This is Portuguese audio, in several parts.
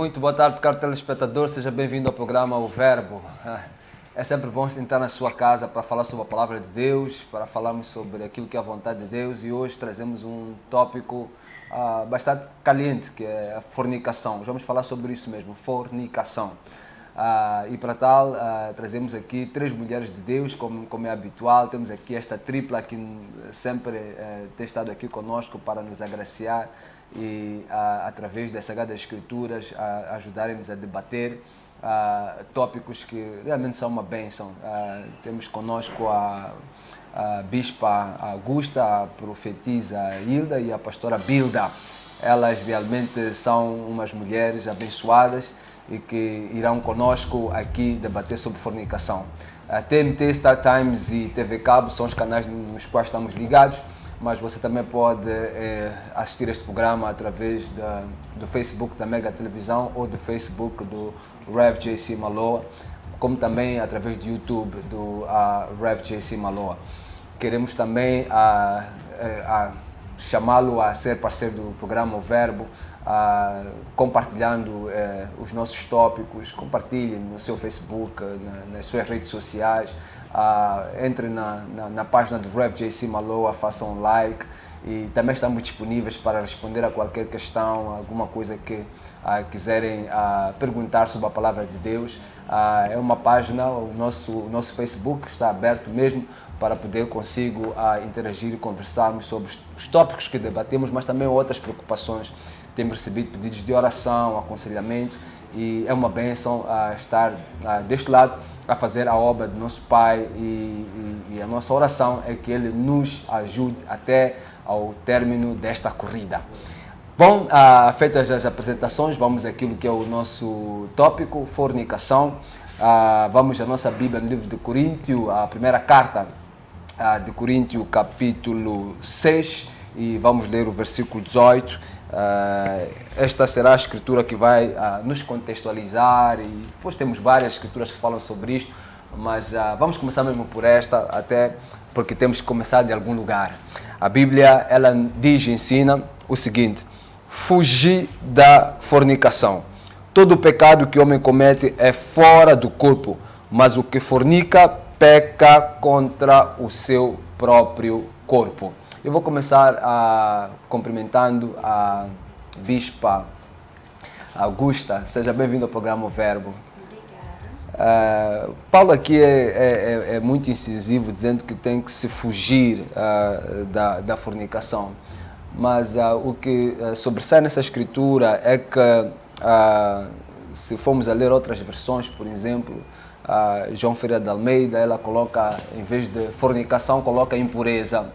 Muito boa tarde, caro telespectador. Seja bem-vindo ao programa O Verbo. É sempre bom estar na sua casa para falar sobre a palavra de Deus, para falarmos sobre aquilo que é a vontade de Deus, e hoje trazemos um tópico bastante caliente, que é a fornicação. Vamos falar sobre isso mesmo, fornicação. E para tal, trazemos aqui três mulheres de Deus, como é habitual. Temos aqui esta tripla que sempre tem estado aqui conosco para nos agraciar e, através das Sagradas Escrituras, ajudarem-nos a debater tópicos que realmente são uma bênção. Temos conosco a Bispa Augusta, a profetisa Hilda e a pastora Bilda. Elas realmente são umas mulheres abençoadas e que irão conosco aqui debater sobre fornicação. A TNT, Star Times e TV Cabo são os canais nos quais estamos ligados, mas você também pode assistir este programa através do Facebook da Mega Televisão ou do Facebook do Rev JC Maloa, como também através do YouTube do Rev JC Maloa. Queremos também chamá-lo a ser parceiro do programa O Verbo, compartilhando os nossos tópicos. Compartilhe no seu Facebook, nas suas redes sociais. Entre na página do Rev JC Maloa, façam um like, e também estamos disponíveis para responder a qualquer questão, alguma coisa que quiserem perguntar sobre a palavra de Deus. É uma página, o nosso Facebook está aberto mesmo para poder consigo interagir e conversarmos sobre os tópicos que debatemos, mas também outras preocupações. Temos recebido pedidos de oração, aconselhamento, e é uma bênção estar deste lado a fazer a obra do nosso Pai, e a nossa oração é que Ele nos ajude até ao término desta corrida. Bom, feitas as apresentações, vamos àquilo que é o nosso tópico, fornicação. Vamos à nossa Bíblia no livro de Coríntios, a primeira carta de Coríntios, capítulo 6, e vamos ler o versículo 18. Esta será a escritura que vai nos contextualizar, e depois temos várias escrituras que falam sobre isto, mas vamos começar mesmo por esta, até porque temos que começar de algum lugar. A Bíblia, ela diz e ensina o seguinte: fugir da fornicação. Todo o pecado que o homem comete é fora do corpo, mas o que fornica peca contra o seu próprio corpo. Eu vou começar cumprimentando a Bispa Augusta. Seja bem-vindo ao programa O Verbo. Obrigada. Paulo aqui é muito incisivo, dizendo que tem que se fugir da fornicação. Mas o que sobressai nessa escritura é que, se formos a ler outras versões, por exemplo, João Ferreira de Almeida, ela coloca, em vez de fornicação, coloca impureza.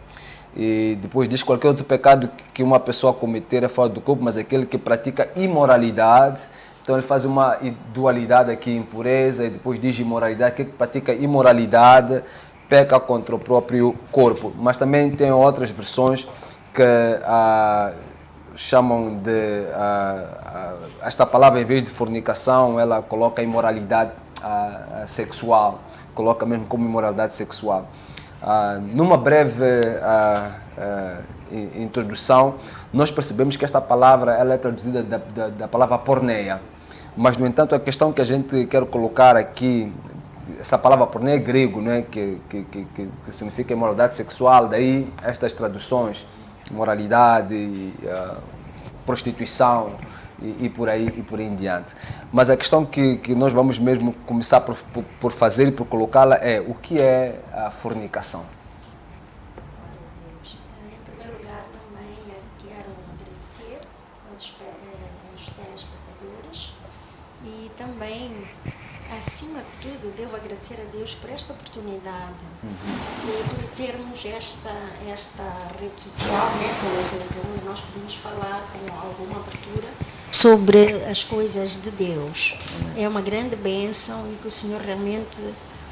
E depois diz: qualquer outro pecado que uma pessoa cometer é fora do corpo, mas aquele que pratica imoralidade. Então ele faz uma dualidade aqui, impureza, e depois diz imoralidade. Aquele que pratica imoralidade peca contra o próprio corpo. Mas também tem outras versões que chamam de esta palavra, em vez de fornicação, ela coloca imoralidade sexual, coloca mesmo como imoralidade sexual. Numa breve introdução, nós percebemos que esta palavra, ela é traduzida da palavra porneia, mas, no entanto, a questão que a gente quer colocar aqui, essa palavra porneia é grego, né? que significa imoralidade sexual, daí estas traduções, moralidade, prostituição e por aí em diante. Mas a questão que nós vamos mesmo começar por fazer e por colocá-la é: o que é a fornicação? Em primeiro lugar, também quero agradecer aos telespectadores, e também, acima de tudo, devo agradecer a Deus por esta oportunidade e por termos esta rede social, né, onde nós podemos falar com alguma abertura sobre as coisas de Deus. É uma grande bênção, e que o Senhor realmente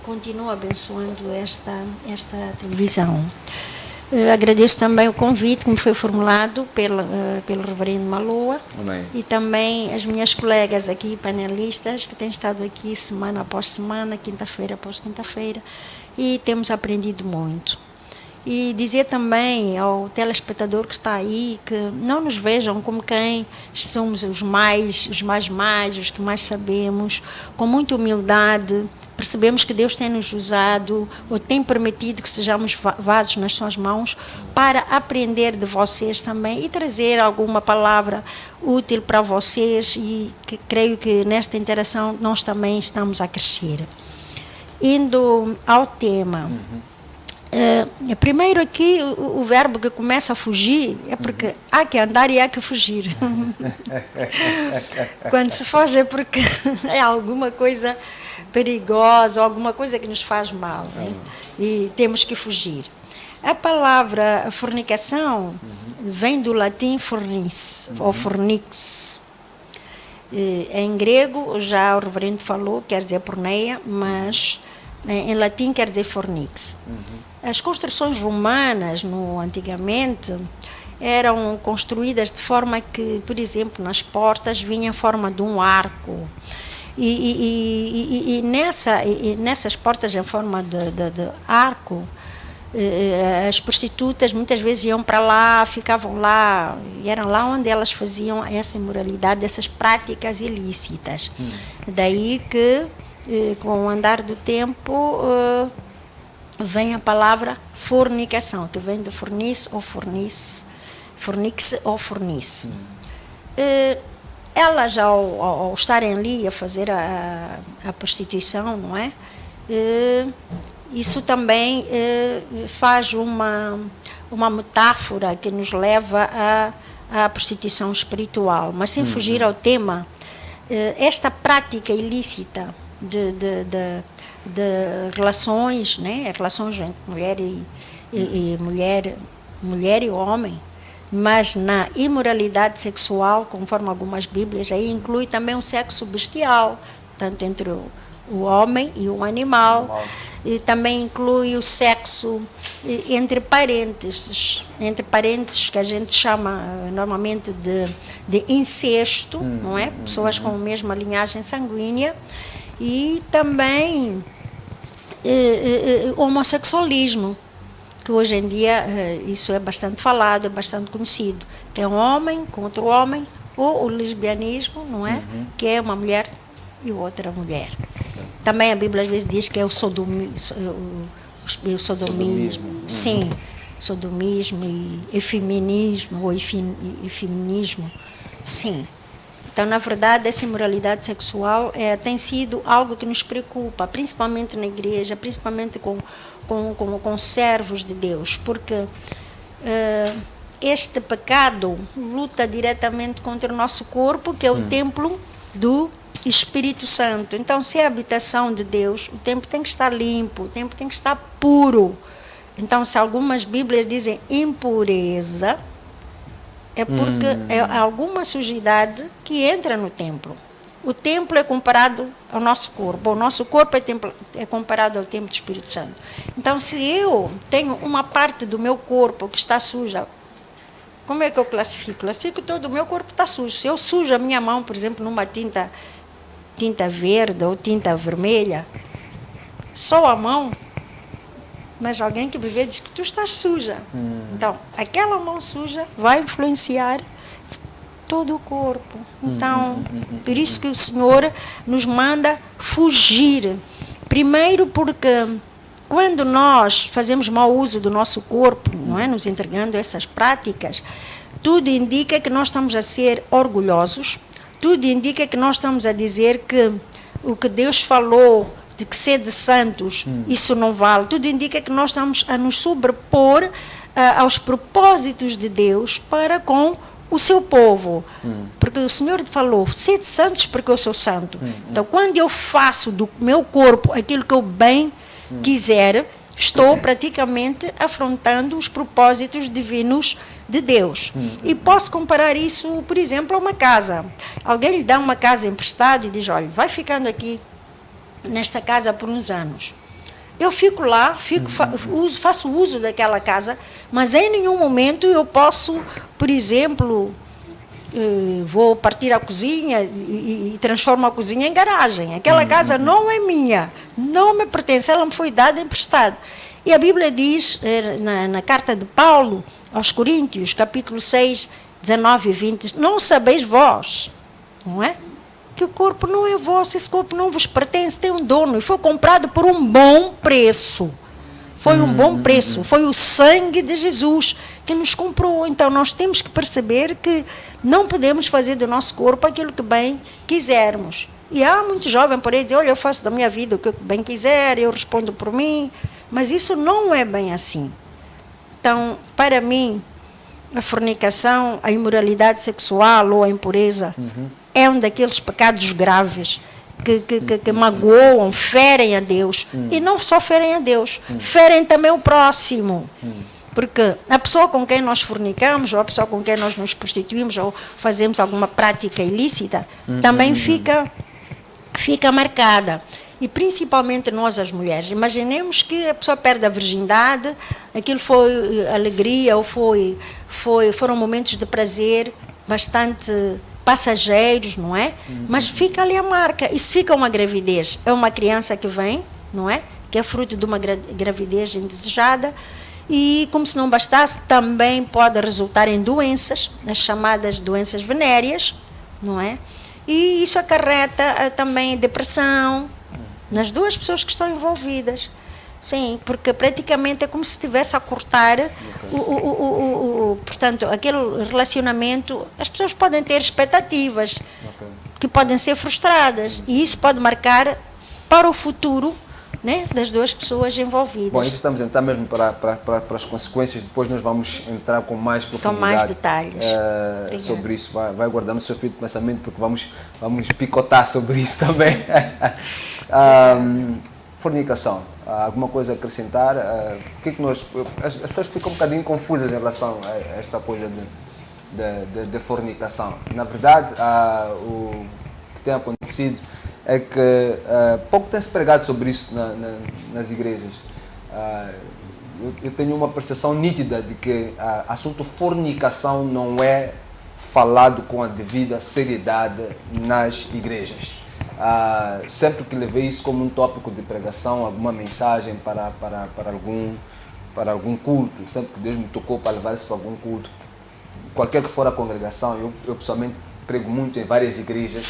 continua abençoando esta televisão. Agradeço também o convite que me foi formulado pelo reverendo Maloa. Amém. E também as minhas colegas aqui, panelistas, que têm estado aqui semana após semana, quinta-feira após quinta-feira, e temos aprendido muito. E dizer também ao telespectador que está aí que não nos vejam como quem somos os que mais sabemos, com muita humildade. Percebemos que Deus tem nos usado ou tem permitido que sejamos vasos nas suas mãos para aprender de vocês também e trazer alguma palavra útil para vocês, e que creio que nesta interação nós também estamos a crescer. Indo ao tema. Primeiro aqui, o verbo que começa a fugir é porque há que andar e há que fugir. Quando se foge é porque é alguma coisa perigosa, ou alguma coisa que nos faz mal, né? E temos que fugir. A palavra fornicação vem do latim fornis, ou fornix. Em grego, já o reverendo falou, quer dizer porneia, mas em latim quer dizer fornix. As construções romanas, antigamente, eram construídas de forma que, por exemplo, nas portas vinha em forma de um arco. E nessas portas em forma de arco, as prostitutas muitas vezes iam para lá, ficavam lá, e eram lá onde elas faziam essa imoralidade, essas práticas ilícitas. Daí que, com o andar do tempo, vem a palavra fornicação, que vem de fornix ou fornice. Elas, ao estarem ali a fazer a prostituição, não é? Isso também faz uma metáfora que nos leva à prostituição espiritual. Mas sem fugir ao tema, esta prática ilícita de relações, né? Relações entre mulher e homem, mas na imoralidade sexual, conforme algumas Bíblias, aí inclui também o sexo bestial, tanto entre o homem e o animal, e também inclui o sexo entre parentes que a gente chama normalmente de incesto, não é? Pessoas com a mesma linhagem sanguínea, e também homossexualismo, que hoje em dia isso é bastante falado, é bastante conhecido, que é um homem com outro homem, ou o lesbianismo, não é? Que é uma mulher e outra mulher. Também a Bíblia às vezes diz que é o sodomismo. Sim, sodomismo e efeminismo, ou efeminismo, sim. Então, na verdade, essa imoralidade sexual tem sido algo que nos preocupa, principalmente na igreja, principalmente com servos de Deus, porque este pecado luta diretamente contra o nosso corpo, que é o templo do Espírito Santo. Então, se é a habitação de Deus, o templo tem que estar limpo, o templo tem que estar puro. Então, se algumas Bíblias dizem impureza, é porque é alguma sujidade que entra no templo. O templo é comparado ao nosso corpo. O nosso corpo é comparado ao templo do Espírito Santo. Então, se eu tenho uma parte do meu corpo que está suja, como é que eu classifico? Classifico todo o meu corpo está sujo. Se eu sujo a minha mão, por exemplo, numa tinta verde ou tinta vermelha, só a mão, mas alguém que me vê diz que tu estás suja. Então, aquela mão suja vai influenciar todo o corpo. Então, por isso que o Senhor nos manda fugir. Primeiro porque quando nós fazemos mau uso do nosso corpo, não é, nos entregando a essas práticas, tudo indica que nós estamos a ser orgulhosos, tudo indica que nós estamos a dizer que o que Deus falou de que sede santos, isso não vale. Tudo indica que nós estamos a nos sobrepor aos propósitos de Deus para com o seu povo. Porque o Senhor falou, sede santos porque eu sou santo. Então, quando eu faço do meu corpo aquilo que eu bem quiser, estou praticamente afrontando os propósitos divinos de Deus. E posso comparar isso, por exemplo, a uma casa. Alguém lhe dá uma casa emprestada e diz, olha, vai ficando aqui nesta casa por uns anos. Eu fico lá, faço uso daquela casa, mas em nenhum momento eu posso, por exemplo, vou partir a cozinha e transformo a cozinha em garagem. Aquela casa não é minha, não me pertence, ela me foi dada emprestada. E a Bíblia diz, na carta de Paulo aos Coríntios, capítulo 6, 19 e 20, não sabeis vós, não é? Que o corpo não é vosso, esse corpo não vos pertence, tem um dono e foi comprado por um bom preço. Foi um bom preço, foi o sangue de Jesus que nos comprou. Então nós temos que perceber que não podemos fazer do nosso corpo aquilo que bem quisermos. E há muitos jovens por aí que dizem, olha, eu faço da minha vida o que eu bem quiser, eu respondo por mim, mas isso não é bem assim. Então, para mim, a fornicação, a imoralidade sexual ou a impureza é um daqueles pecados graves que magoam, ferem a Deus. E não só ferem a Deus, ferem também o próximo. Porque a pessoa com quem nós fornicamos, ou a pessoa com quem nós nos prostituímos, ou fazemos alguma prática ilícita, também fica marcada. E principalmente nós, as mulheres. Imaginemos que a pessoa perde a virgindade, aquilo foi alegria, ou foram momentos de prazer bastante passageiros, não é? Mas fica ali a marca. Isso fica uma gravidez. É uma criança que vem, não é? Que é fruto de uma gravidez indesejada. E, como se não bastasse, também pode resultar em doenças, as chamadas doenças venéreas, não é? E isso acarreta também depressão nas duas pessoas que estão envolvidas. Sim, porque praticamente é como se estivesse a cortar portanto, aquele relacionamento. As pessoas podem ter expectativas que podem ser frustradas e isso pode marcar para o futuro, né, das duas pessoas envolvidas. Bom, estamos a entrar mesmo para as consequências, depois nós vamos entrar com mais profundidade. Com mais detalhes. Sobre isso. Vai guardando o seu fio de pensamento, porque vamos picotar sobre isso também. Fornicação. Alguma coisa a acrescentar? Que as pessoas ficam um bocadinho confusas em relação a esta coisa de fornicação. Na verdade, o que tem acontecido é que pouco tem-se pregado sobre isso nas igrejas. Eu tenho uma percepção nítida de que assunto fornicação não é falado com a devida seriedade nas igrejas. Sempre que levei isso como um tópico de pregação, alguma mensagem para algum culto, sempre que Deus me tocou para levar isso para algum culto, qualquer que for a congregação, eu pessoalmente prego muito em várias igrejas,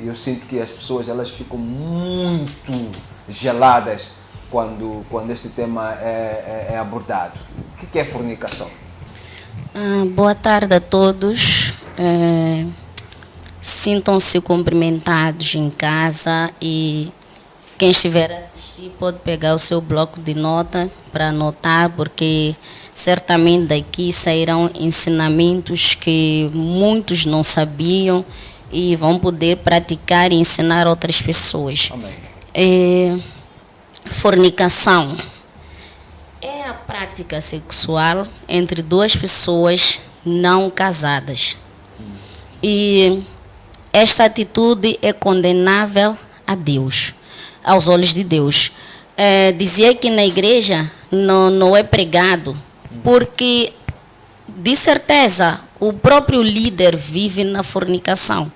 eu sinto que as pessoas elas ficam muito geladas quando este tema é abordado. O que é fornicação? Boa tarde a todos. Sintam-se cumprimentados em casa e quem estiver a assistir pode pegar o seu bloco de nota para anotar, porque certamente daqui sairão ensinamentos que muitos não sabiam e vão poder praticar e ensinar outras pessoas. Amém. Fornicação é a prática sexual entre duas pessoas não casadas. E esta atitude é condenável a Deus, aos olhos de Deus. Dizer que na igreja não é pregado, porque, de certeza, o próprio líder vive na fornicação.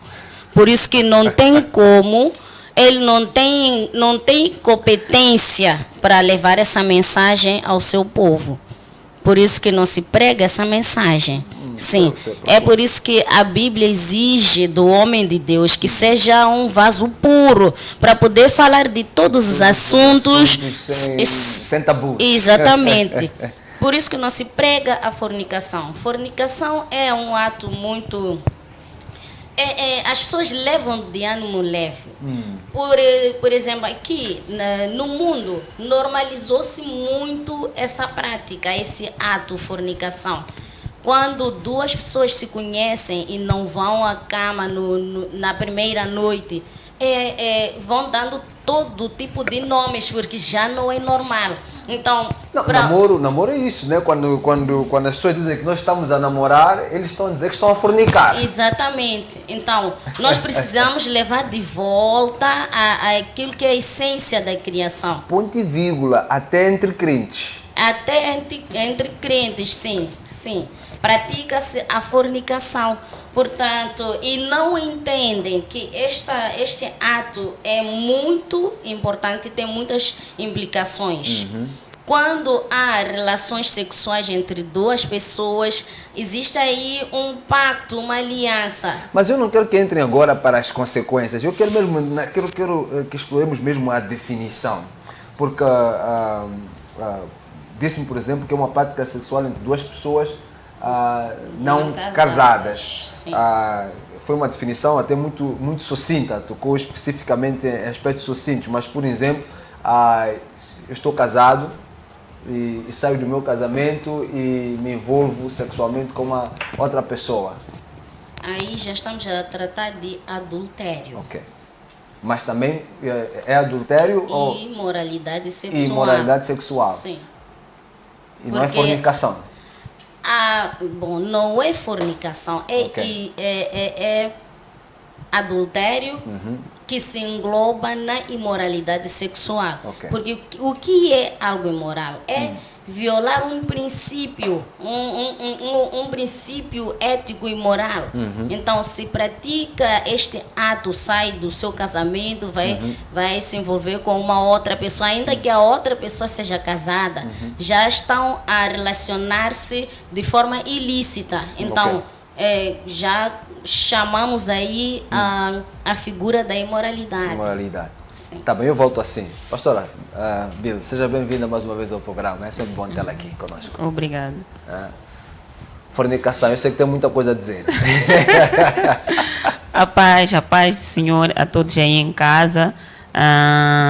Por isso que não tem como, ele não tem competência para levar essa mensagem ao seu povo. Por isso que não se prega essa mensagem. Sim, é por isso que a Bíblia exige do homem de Deus que seja um vaso puro para poder falar de todos os assuntos sem tabu. Exatamente. Por isso que não se prega a fornicação. Fornicação é um ato muito... as pessoas levam de ânimo leve. Por exemplo, aqui no mundo normalizou-se muito essa prática, esse ato fornicação. Quando duas pessoas se conhecem e não vão à cama na primeira noite, vão dando todo tipo de nomes, porque já não é normal. Então, namoro é isso, né? Quando as pessoas dizem que nós estamos a namorar, eles estão a dizer que estão a fornicar. Exatamente. Então, nós precisamos levar de volta aquilo que é a essência da criação. Ponto e vírgula, até entre crentes. Até entre crentes, sim, sim. pratica-se a fornicação. Portanto, e não entendem que este ato é muito importante e tem muitas implicações. Quando há relações sexuais entre duas pessoas, existe aí um pacto, uma aliança. Mas eu não quero que entrem agora para as consequências. Eu quero mesmo, quero que exploremos mesmo a definição. Porque disse-me, por exemplo, que é uma prática sexual entre duas pessoas não casadas. Foi uma definição até muito sucinta, tocou especificamente em aspectos sucintos, mas, por exemplo, eu estou casado e saio do meu casamento e me envolvo sexualmente com uma outra pessoa. Aí já estamos a tratar de adultério. Ok. Mas também é adultério ou... Imoralidade sexual. Imoralidade sexual. Sim. E não é fornicação. Bom, não é fornicação, é adultério que se engloba na imoralidade sexual. Porque o que é algo imoral? É violar um princípio, um princípio ético e moral. Então, se pratica este ato, sai do seu casamento, vai se envolver com uma outra pessoa, ainda que a outra pessoa seja casada, já estão a relacionar-se de forma ilícita. Então, já chamamos aí a figura da imoralidade. Imoralidade. Sim. Tá bem, eu volto assim. Pastora, Bill, seja bem-vinda mais uma vez ao programa. É sempre bom tê-la aqui conosco. Obrigada. Fornicação, eu sei que tem muita coisa a dizer. A paz do Senhor a todos aí em casa.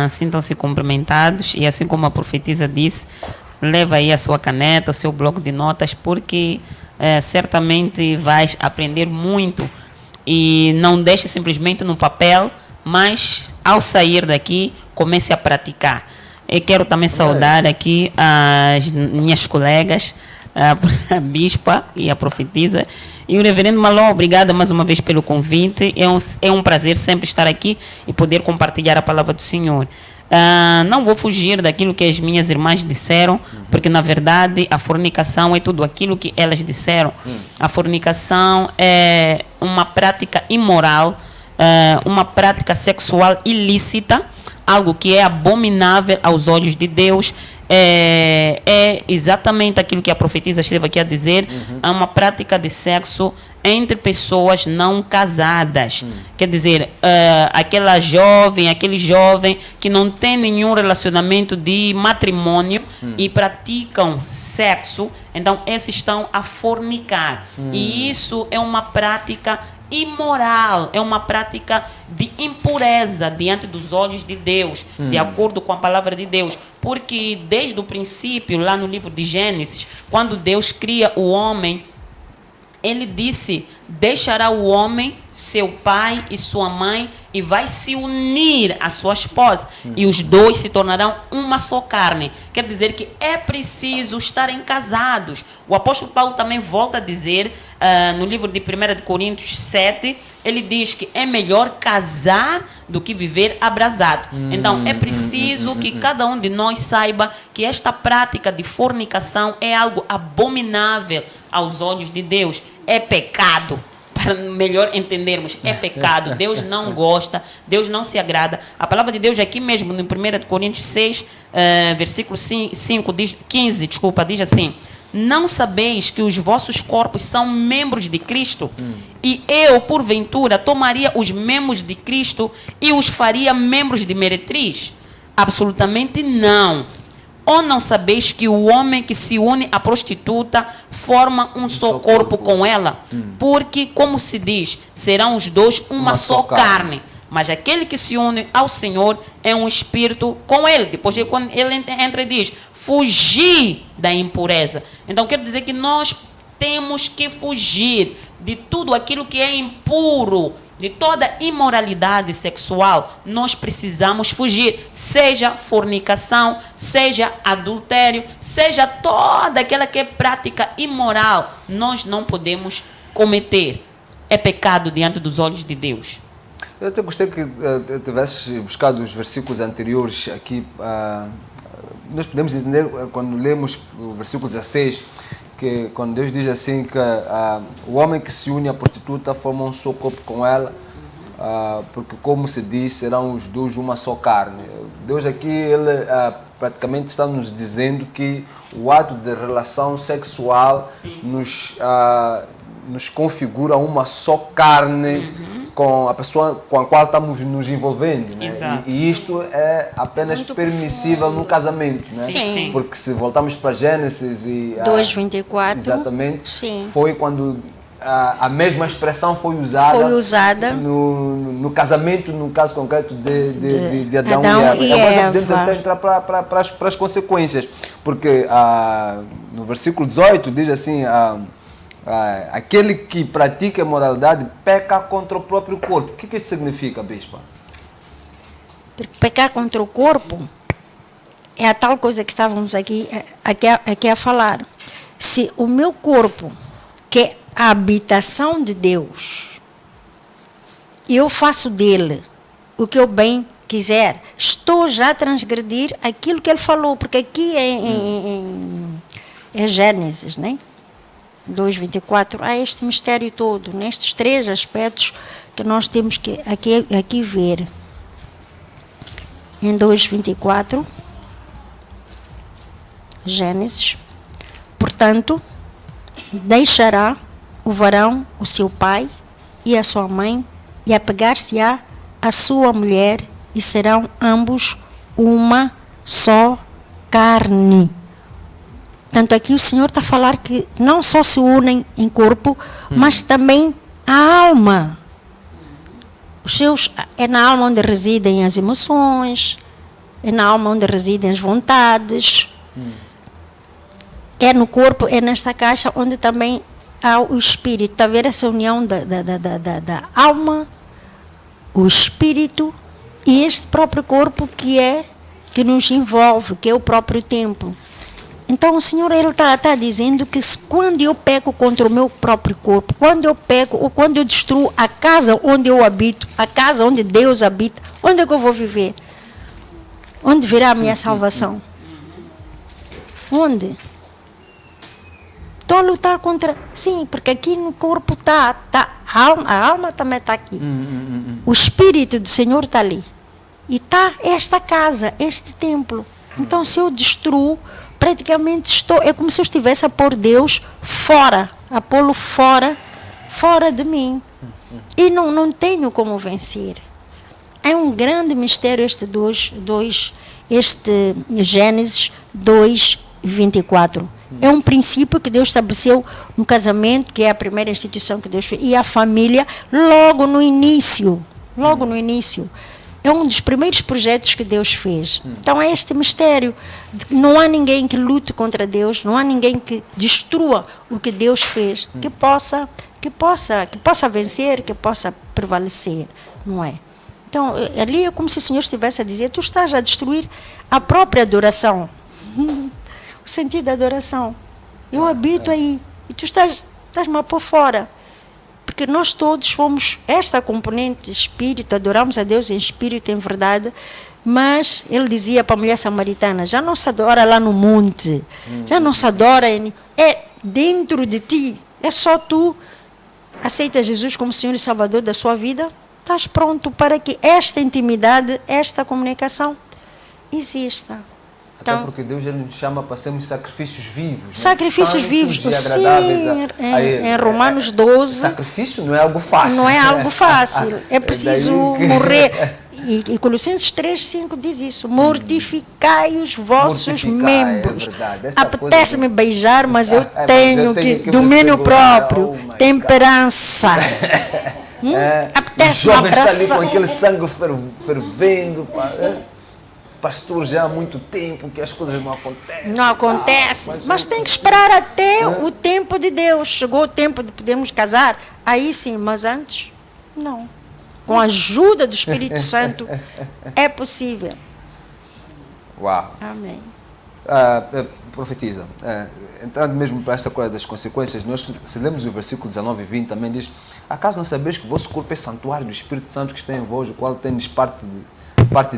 Sintam-se cumprimentados e assim como a profetisa disse, leva aí a sua caneta, o seu bloco de notas, porque certamente vais aprender muito e não deixe simplesmente no papel, mas ao sair daqui comece a praticar. Eu quero também saudar aqui as minhas colegas, a bispa e a profetisa e o reverendo Malon. Obrigada mais uma vez pelo convite. É um prazer sempre estar aqui e poder compartilhar a palavra do Senhor. Não vou fugir daquilo que as minhas irmãs disseram, porque na verdade a fornicação é tudo aquilo que elas disseram. A fornicação é uma prática imoral, uma prática sexual ilícita, algo que é abominável aos olhos de Deus. É exatamente aquilo que a profetisa esteve aqui a dizer. É uma prática de sexo entre pessoas não casadas. Quer dizer, aquele jovem que não tem nenhum relacionamento de matrimônio e praticam sexo, então esses estão a fornicar. E isso é uma prática imoral, é uma prática de impureza diante dos olhos de Deus, de acordo com a palavra de Deus, porque desde o princípio, lá no livro de Gênesis, quando Deus cria o homem, ele disse: deixará o homem, seu pai e sua mãe, e vai se unir à sua esposa, e os dois se tornarão uma só carne. Quer dizer que é preciso estarem casados. O apóstolo Paulo também volta a dizer, no livro de 1 Coríntios 7, ele diz que é melhor casar do que viver abrasado. Então, é preciso que cada um de nós saiba que esta prática de fornicação é algo abominável aos olhos de Deus. É pecado. Para melhor entendermos, é pecado. Deus não gosta, Deus não se agrada. A palavra de Deus aqui mesmo, no 1 Coríntios 6, versículo 15, diz assim: não sabeis que os vossos corpos são membros de Cristo? E eu, porventura, tomaria os membros de Cristo e os faria membros de meretriz? Absolutamente não. Ou não sabeis que o homem que se une à prostituta forma um só corpo com ela? Porque, como se diz, serão os dois uma só carne. Mas aquele que se une ao Senhor é um espírito com ele. Depois, quando ele entra e diz: fugir da impureza. Então, quer dizer que nós temos que fugir de tudo aquilo que é impuro, de toda imoralidade sexual. Nós precisamos fugir, seja fornicação, seja adultério, seja toda aquela que é prática imoral. Nós não podemos cometer. É pecado diante dos olhos de Deus. Eu até gostei que tivesses buscado os versículos anteriores aqui. Nós podemos entender, quando lemos o versículo 16, que quando Deus diz assim que o homem que se une à prostituta forma um só corpo com ela, porque como se diz, serão os dois uma só carne. Deus aqui, ele praticamente está nos dizendo que o ato de relação sexual nos configura uma só carne com a pessoa com a qual estamos nos envolvendo, né? E isto é apenas muito permissível no casamento, né? Sim. Porque se voltarmos para Gênesis e 2:24, exatamente, sim, foi quando a mesma expressão foi usada no casamento, no caso concreto de Adão e Eva. Agora podemos até entrar para as consequências, porque no versículo 18 diz assim, aquele que pratica imoralidade peca contra o próprio corpo. O que isso significa, Bispa? Pecar contra o corpo é a tal coisa que estávamos aqui a falar. Se o meu corpo, que é a habitação de Deus, e eu faço dele o que eu bem quiser, estou já a transgredir aquilo que ele falou, porque aqui é Gênesis, né? 2:24, há este mistério todo, nestes 3 aspectos que nós temos que aqui ver. Em 2:24, Gênesis, portanto, deixará o varão o seu pai e a sua mãe, e apegar-se-á a sua mulher, e serão ambos uma só carne. Portanto, aqui o Senhor está a falar que não só se unem em corpo, mas também a alma. É na alma onde residem as emoções, é na alma onde residem as vontades, é no corpo, é nesta caixa onde também há o espírito. Está a ver essa união da alma, o espírito e este próprio corpo que nos envolve, que é o próprio templo. Então o Senhor está dizendo que quando eu peco contra o meu próprio corpo, quando eu peco ou quando eu destruo a casa onde eu habito, a casa onde Deus habita, onde é que eu vou viver? Onde virá a minha salvação? Onde? Estou a lutar contra... Sim, porque aqui no corpo está a alma também está aqui. O Espírito do Senhor está ali. E está esta casa, este templo. Então se eu destruo, praticamente é como se eu estivesse a pôr Deus fora, a pô-lo fora de mim. E não tenho como vencer. É um grande mistério este Gênesis 2:24. É um princípio que Deus estabeleceu no casamento, que é a primeira instituição que Deus fez, e a família logo no início. É um dos primeiros projetos que Deus fez. Então é este mistério. Não há ninguém que lute contra Deus, não há ninguém que destrua o que Deus fez, que possa vencer, que possa prevalecer, não é? Então, ali é como se o Senhor estivesse a dizer, tu estás a destruir a própria adoração. O sentido da adoração. Eu habito aí, e tu estás-me a pôr fora. Porque nós todos somos esta componente espírito, adoramos a Deus em espírito e em verdade, mas ele dizia para a mulher samaritana, já não se adora lá no monte, já não se adora, é dentro de ti, é só tu aceitas Jesus como Senhor e Salvador da sua vida, estás pronto para que esta intimidade, esta comunicação exista. Até porque Deus ele nos chama para sermos sacrifícios vivos. Sacrifícios vivos, sim, em Romanos 12. Sacrifício não é algo fácil. Não é algo fácil, é preciso morrer. E Colossenses 3:5 diz isso, mortificai os vossos membros. Apetece-me beijar, mas eu tenho que domínio próprio, temperança. Apetece-me abraçar. Está ali com aquele sangue fervendo. Pastor, já há muito tempo que as coisas não acontecem. Não acontece, mas tem que esperar até o tempo de Deus. Chegou o tempo de podermos casar, aí sim, mas antes, não. Com a ajuda do Espírito Santo, é possível. Uau. Amém. Profetiza, entrando mesmo para esta coisa das consequências, nós, se lemos o versículo 19 e 20, também diz, acaso não sabeis que o vosso corpo é santuário do Espírito Santo que está em vós, o qual tendes parte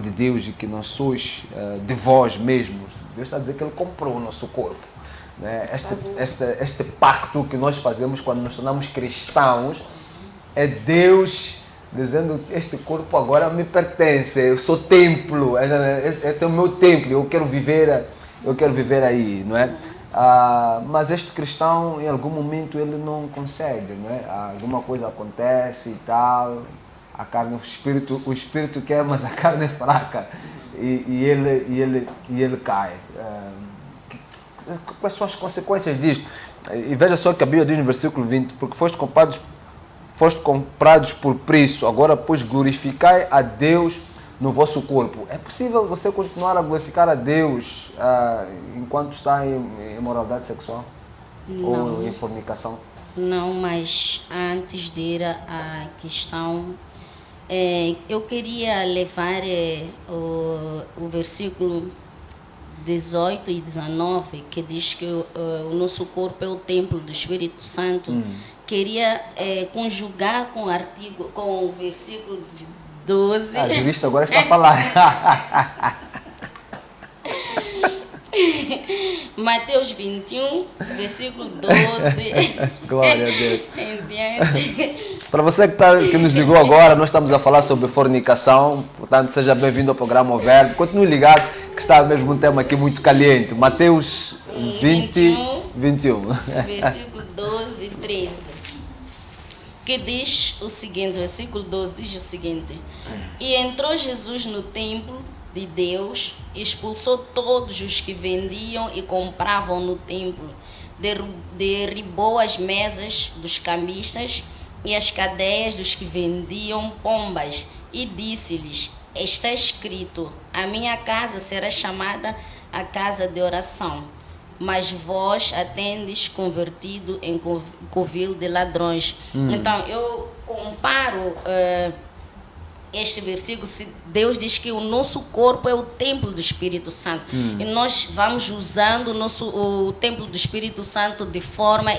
de Deus e que não sois de vós mesmos. Deus está a dizer que Ele comprou o nosso corpo. né? Este pacto que nós fazemos quando nos tornamos cristãos é Deus dizendo: este corpo agora me pertence, eu sou templo, este é o meu templo, eu quero viver aí, não é? Mas este cristão, em algum momento, ele não consegue, não é? Alguma coisa acontece e tal, a carne, o espírito quer, mas a carne é fraca e ele cai. Quais são as consequências disto? E veja só que a Bíblia diz no versículo 20: porque foste comprados por preço, agora pois glorificai a Deus no vosso corpo. É possível você continuar a glorificar a Deus enquanto está em imoralidade sexual? Não. Ou em fornicação? Não, mas antes de ir à questão, eu queria levar o versículo 18 e 19, que diz que o nosso corpo é o templo do Espírito Santo. Queria conjugar com o versículo 12. A jurista agora está a falar. Mateus 21, versículo 12. Glória a Deus. Em diante. Para você que nos ligou agora, nós estamos a falar sobre fornicação. Portanto, seja bem-vindo ao programa O Verbo. Continue ligado, que está mesmo um tema aqui muito caliente. Mateus 21. Versículo 12 e 13. Que diz o seguinte, versículo 12 diz o seguinte: e entrou Jesus no templo de Deus, expulsou todos os que vendiam e compravam no templo, derribou as mesas dos cambistas e as cadeias dos que vendiam pombas, e disse-lhes: está escrito, a minha casa será chamada a casa de oração, mas vós a tendes convertido em covil de ladrões. Então, eu comparo este versículo, se Deus diz que o nosso corpo é o templo do Espírito Santo, e nós vamos usando o templo do Espírito Santo de forma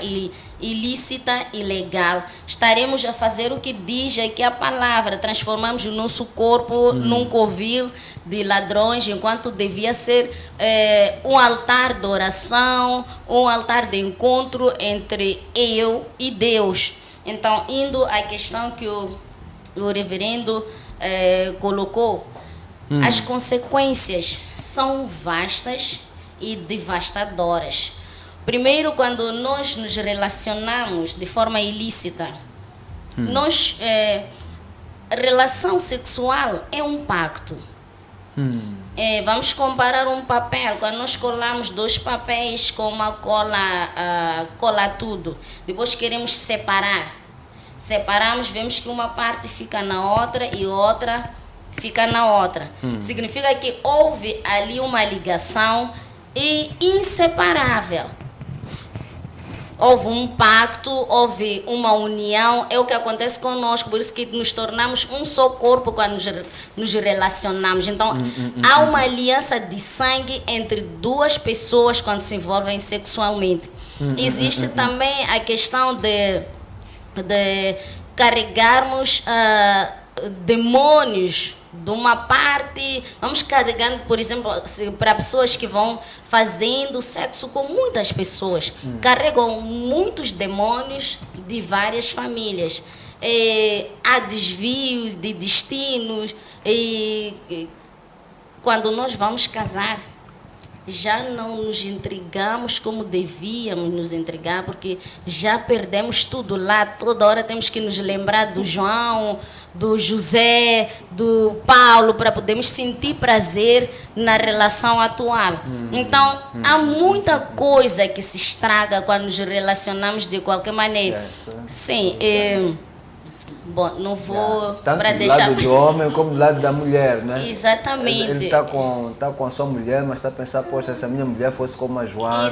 ilícita e ilegal, estaremos a fazer o que diz aqui a palavra, transformamos o nosso corpo num covil de ladrões, enquanto devia ser um altar de oração, um altar de encontro entre eu e Deus. Então, indo à questão que o reverendo colocou, as consequências são vastas e devastadoras. Primeiro, quando nós nos relacionamos de forma ilícita, relação sexual é um pacto. Vamos comparar um papel, quando nós colamos 2 papéis com uma cola tudo, depois queremos separamos, vemos que uma parte fica na outra e outra fica na outra. Significa que houve ali uma ligação inseparável. Houve um pacto, houve uma união, é o que acontece conosco, por isso que nos tornamos um só corpo quando nos relacionamos. Então, há uma aliança de sangue entre 2 pessoas quando se envolvem sexualmente. Existe também a questão de carregarmos demônios de uma parte, vamos carregando, por exemplo, para pessoas que vão fazendo sexo com muitas pessoas, carregam muitos demônios de várias famílias. Há desvios de destinos, e quando nós vamos casar, já não nos entregamos como devíamos nos entregar, porque já perdemos tudo lá. Toda hora temos que nos lembrar do João, do José, do Paulo, para podermos sentir prazer na relação atual. Então, há muita coisa que se estraga quando nos relacionamos de qualquer maneira. Sim, bom, não vou tanto para do deixar lado do homem como do lado da mulher, né? Exatamente. Ele está com a sua mulher, mas está a pensar: poxa, se a minha mulher fosse como a Joana.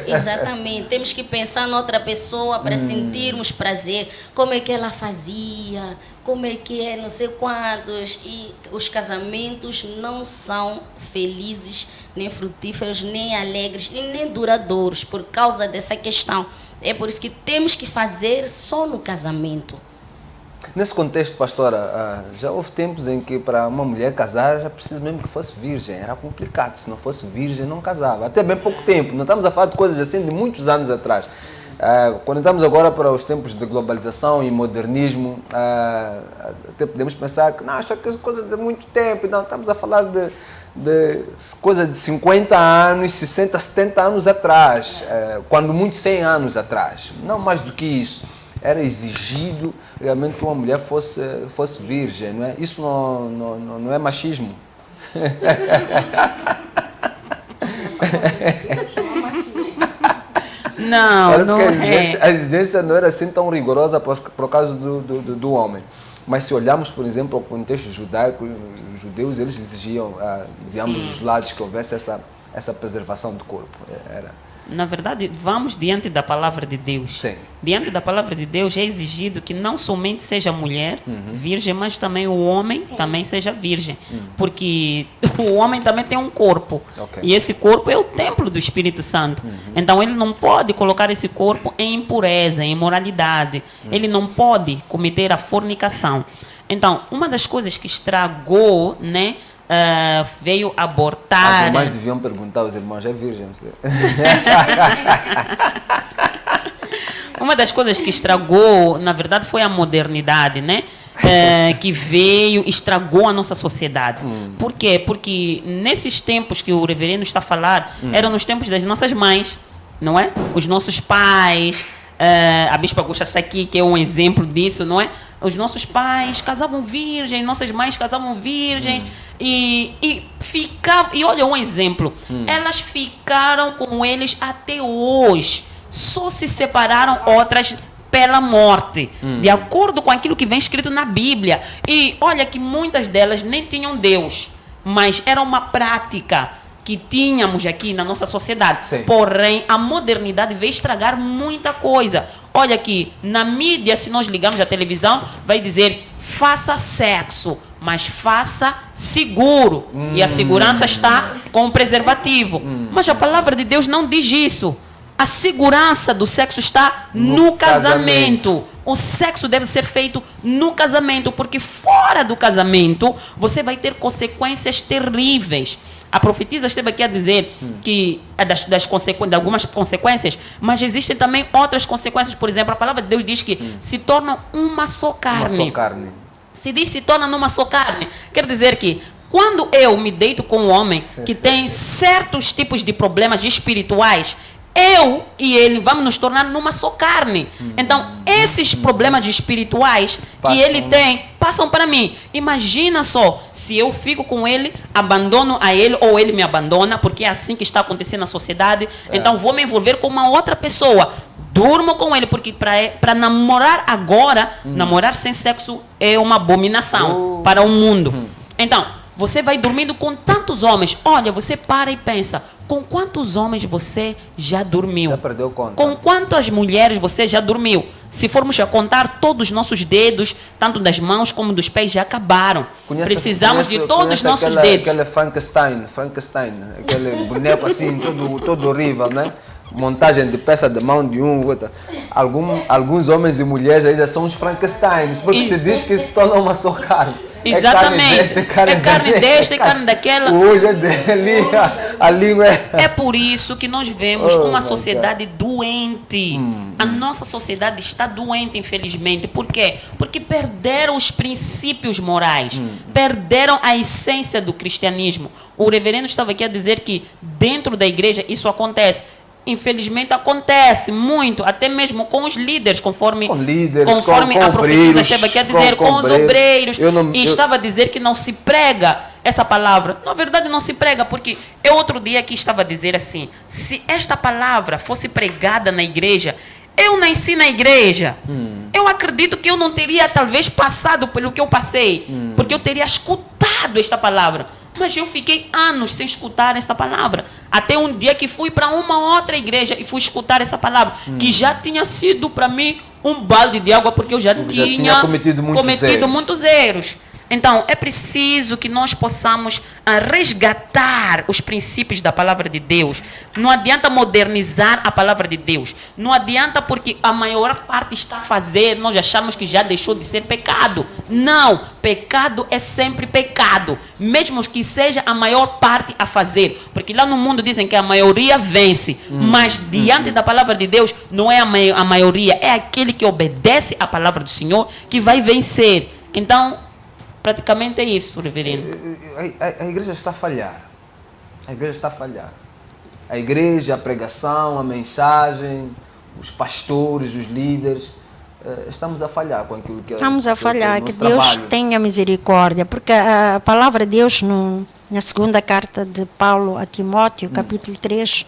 Exatamente. Temos que pensar noutra pessoa para sentirmos prazer. Como é que ela fazia, como é que é, não sei quantos. E os casamentos não são felizes, nem frutíferos, nem alegres e nem duradouros por causa dessa questão. É por isso que temos que fazer só no casamento. Nesse contexto, pastora, já houve tempos em que para uma mulher casar era preciso mesmo que fosse virgem. Era complicado. Se não fosse virgem, não casava. Até bem pouco tempo. Não estamos a falar de coisas assim de muitos anos atrás. Quando estamos agora para os tempos de globalização e modernismo, até podemos pensar que não, acho que é coisa de muito tempo. Não, estamos a falar de coisa de 50 anos, 60, 70 anos atrás. Quando muito 100 anos atrás. Não mais do que isso. Era exigido realmente que uma mulher fosse virgem, não é? Isso não é machismo. Não é. é. A exigência não era assim tão rigorosa por causa do homem. Mas se olharmos, por exemplo, ao contexto judaico, os judeus eles exigiam de ambos os lados que houvesse essa preservação do corpo. Na verdade, vamos diante da palavra de Deus. Sim. Diante da palavra de Deus é exigido que não somente seja a mulher virgem, mas também o homem também seja virgem. Porque o homem também tem um corpo. Okay. E esse corpo é o templo do Espírito Santo. Então ele não pode colocar esse corpo em impureza, em imoralidade. Ele não pode cometer a fornicação. Então, uma das coisas que estragou, né? Veio abortar. As irmãs deviam perguntar aos irmãos, é virgem? Uma das coisas que estragou, na verdade, foi a modernidade, né? Que veio, estragou a nossa sociedade. Por quê? Porque nesses tempos que o reverendo está a falar, eram nos tempos das nossas mães, não é? Os nossos pais. A Bispa Augusta está aqui, que é um exemplo disso, não é? Os nossos pais casavam virgens, nossas mães casavam virgens e ficavam. E olha um exemplo, elas ficaram com eles até hoje. Só se separaram outras pela morte, de acordo com aquilo que vem escrito na Bíblia. E olha que muitas delas nem tinham Deus, mas era uma prática que tínhamos aqui na nossa sociedade. Sim. Porém, a modernidade veio estragar muita coisa. Olha aqui, na mídia, se nós ligarmos a televisão, vai dizer, faça sexo, mas faça seguro. E a segurança está com o preservativo. Mas a palavra de Deus não diz isso. A segurança do sexo está no casamento. O sexo deve ser feito no casamento, porque fora do casamento, você vai ter consequências terríveis. A profetisa esteve aqui a dizer que de algumas consequências, mas existem também outras consequências. Por exemplo, a palavra de Deus diz que se tornam uma só carne. Uma só carne. Se diz se torna numa só carne, quer dizer que quando eu me deito com um homem que tem certos tipos de problemas espirituais, eu e ele vamos nos tornar numa só carne. Então, esses problemas espirituais que ele tem, passam para mim. Imagina só, se eu fico com ele, abandono a ele, ou ele me abandona, porque é assim que está acontecendo na sociedade, então vou me envolver com uma outra pessoa. Durmo com ele, porque para namorar agora, namorar sem sexo é uma abominação para o mundo. Então, você vai dormindo com tantos homens. Olha, você para e pensa, com quantos homens você já dormiu? Já perdeu conta. Com quantas mulheres você já dormiu? Se formos a contar, todos os nossos dedos, tanto das mãos como dos pés, já acabaram. Precisamos de todos os nossos dedos. Aquele Frankenstein, aquele boneco assim, todo horrível, né? Montagem de peça de mão de um, outro. Alguns homens e mulheres aí já são os Frankensteins, porque se diz que se torna uma só carne. Exatamente. É carne desta, é carne daquela. O olho é dele, a língua é... É por isso que nós vemos uma sociedade doente. A nossa sociedade está doente, infelizmente. Por quê? Porque perderam os princípios morais. Perderam a essência do cristianismo. O reverendo estava aqui a dizer que dentro da igreja isso acontece. Infelizmente acontece muito, até mesmo com os líderes, conforme a profetisa estava aqui a dizer, com os obreiros. Estava a dizer que não se prega essa palavra. Na verdade não se prega, porque eu outro dia aqui estava a dizer assim, se esta palavra fosse pregada na igreja, eu nasci na igreja, eu acredito que eu não teria talvez passado pelo que eu passei, porque eu teria escutado esta palavra. Mas eu fiquei anos sem escutar essa palavra. Até um dia que fui para uma outra igreja e fui escutar essa palavra, que já tinha sido para mim um balde de água, porque eu já tinha cometido muitos erros. Então, é preciso que nós possamos resgatar os princípios da palavra de Deus. Não adianta modernizar a palavra de Deus. Não adianta porque a maior parte está a fazer, nós achamos que já deixou de ser pecado. Não, pecado é sempre pecado, mesmo que seja a maior parte a fazer. Porque lá no mundo dizem que a maioria vence, mas diante da palavra de Deus não é a maioria, é aquele que obedece à palavra do Senhor que vai vencer. Então, praticamente é isso, reverendo. A igreja está a falhar. A igreja está a falhar. A igreja, a pregação, a mensagem, os pastores, os líderes, estamos a falhar com aquilo que estamos a falhar, que trabalho. Deus tenha misericórdia, porque a palavra de Deus na segunda carta de Paulo a Timóteo, capítulo 3,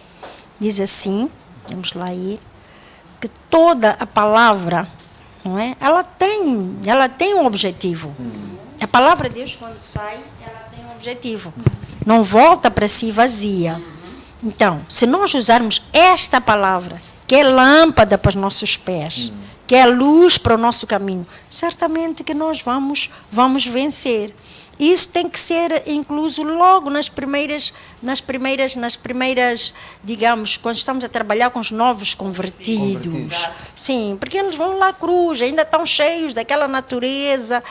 diz assim, vamos lá ir, que toda a palavra, não é? Ela tem um objetivo. A palavra de Deus, quando sai, ela tem um objetivo. Não volta para si vazia. Então, se nós usarmos esta palavra, que é lâmpada para os nossos pés, que é luz para o nosso caminho, certamente que nós vamos vencer. Isso tem que ser incluso logo nas primeiras, digamos, quando estamos a trabalhar com os novos convertidos. Sim, porque eles vão lá à cruz, ainda estão cheios daquela natureza,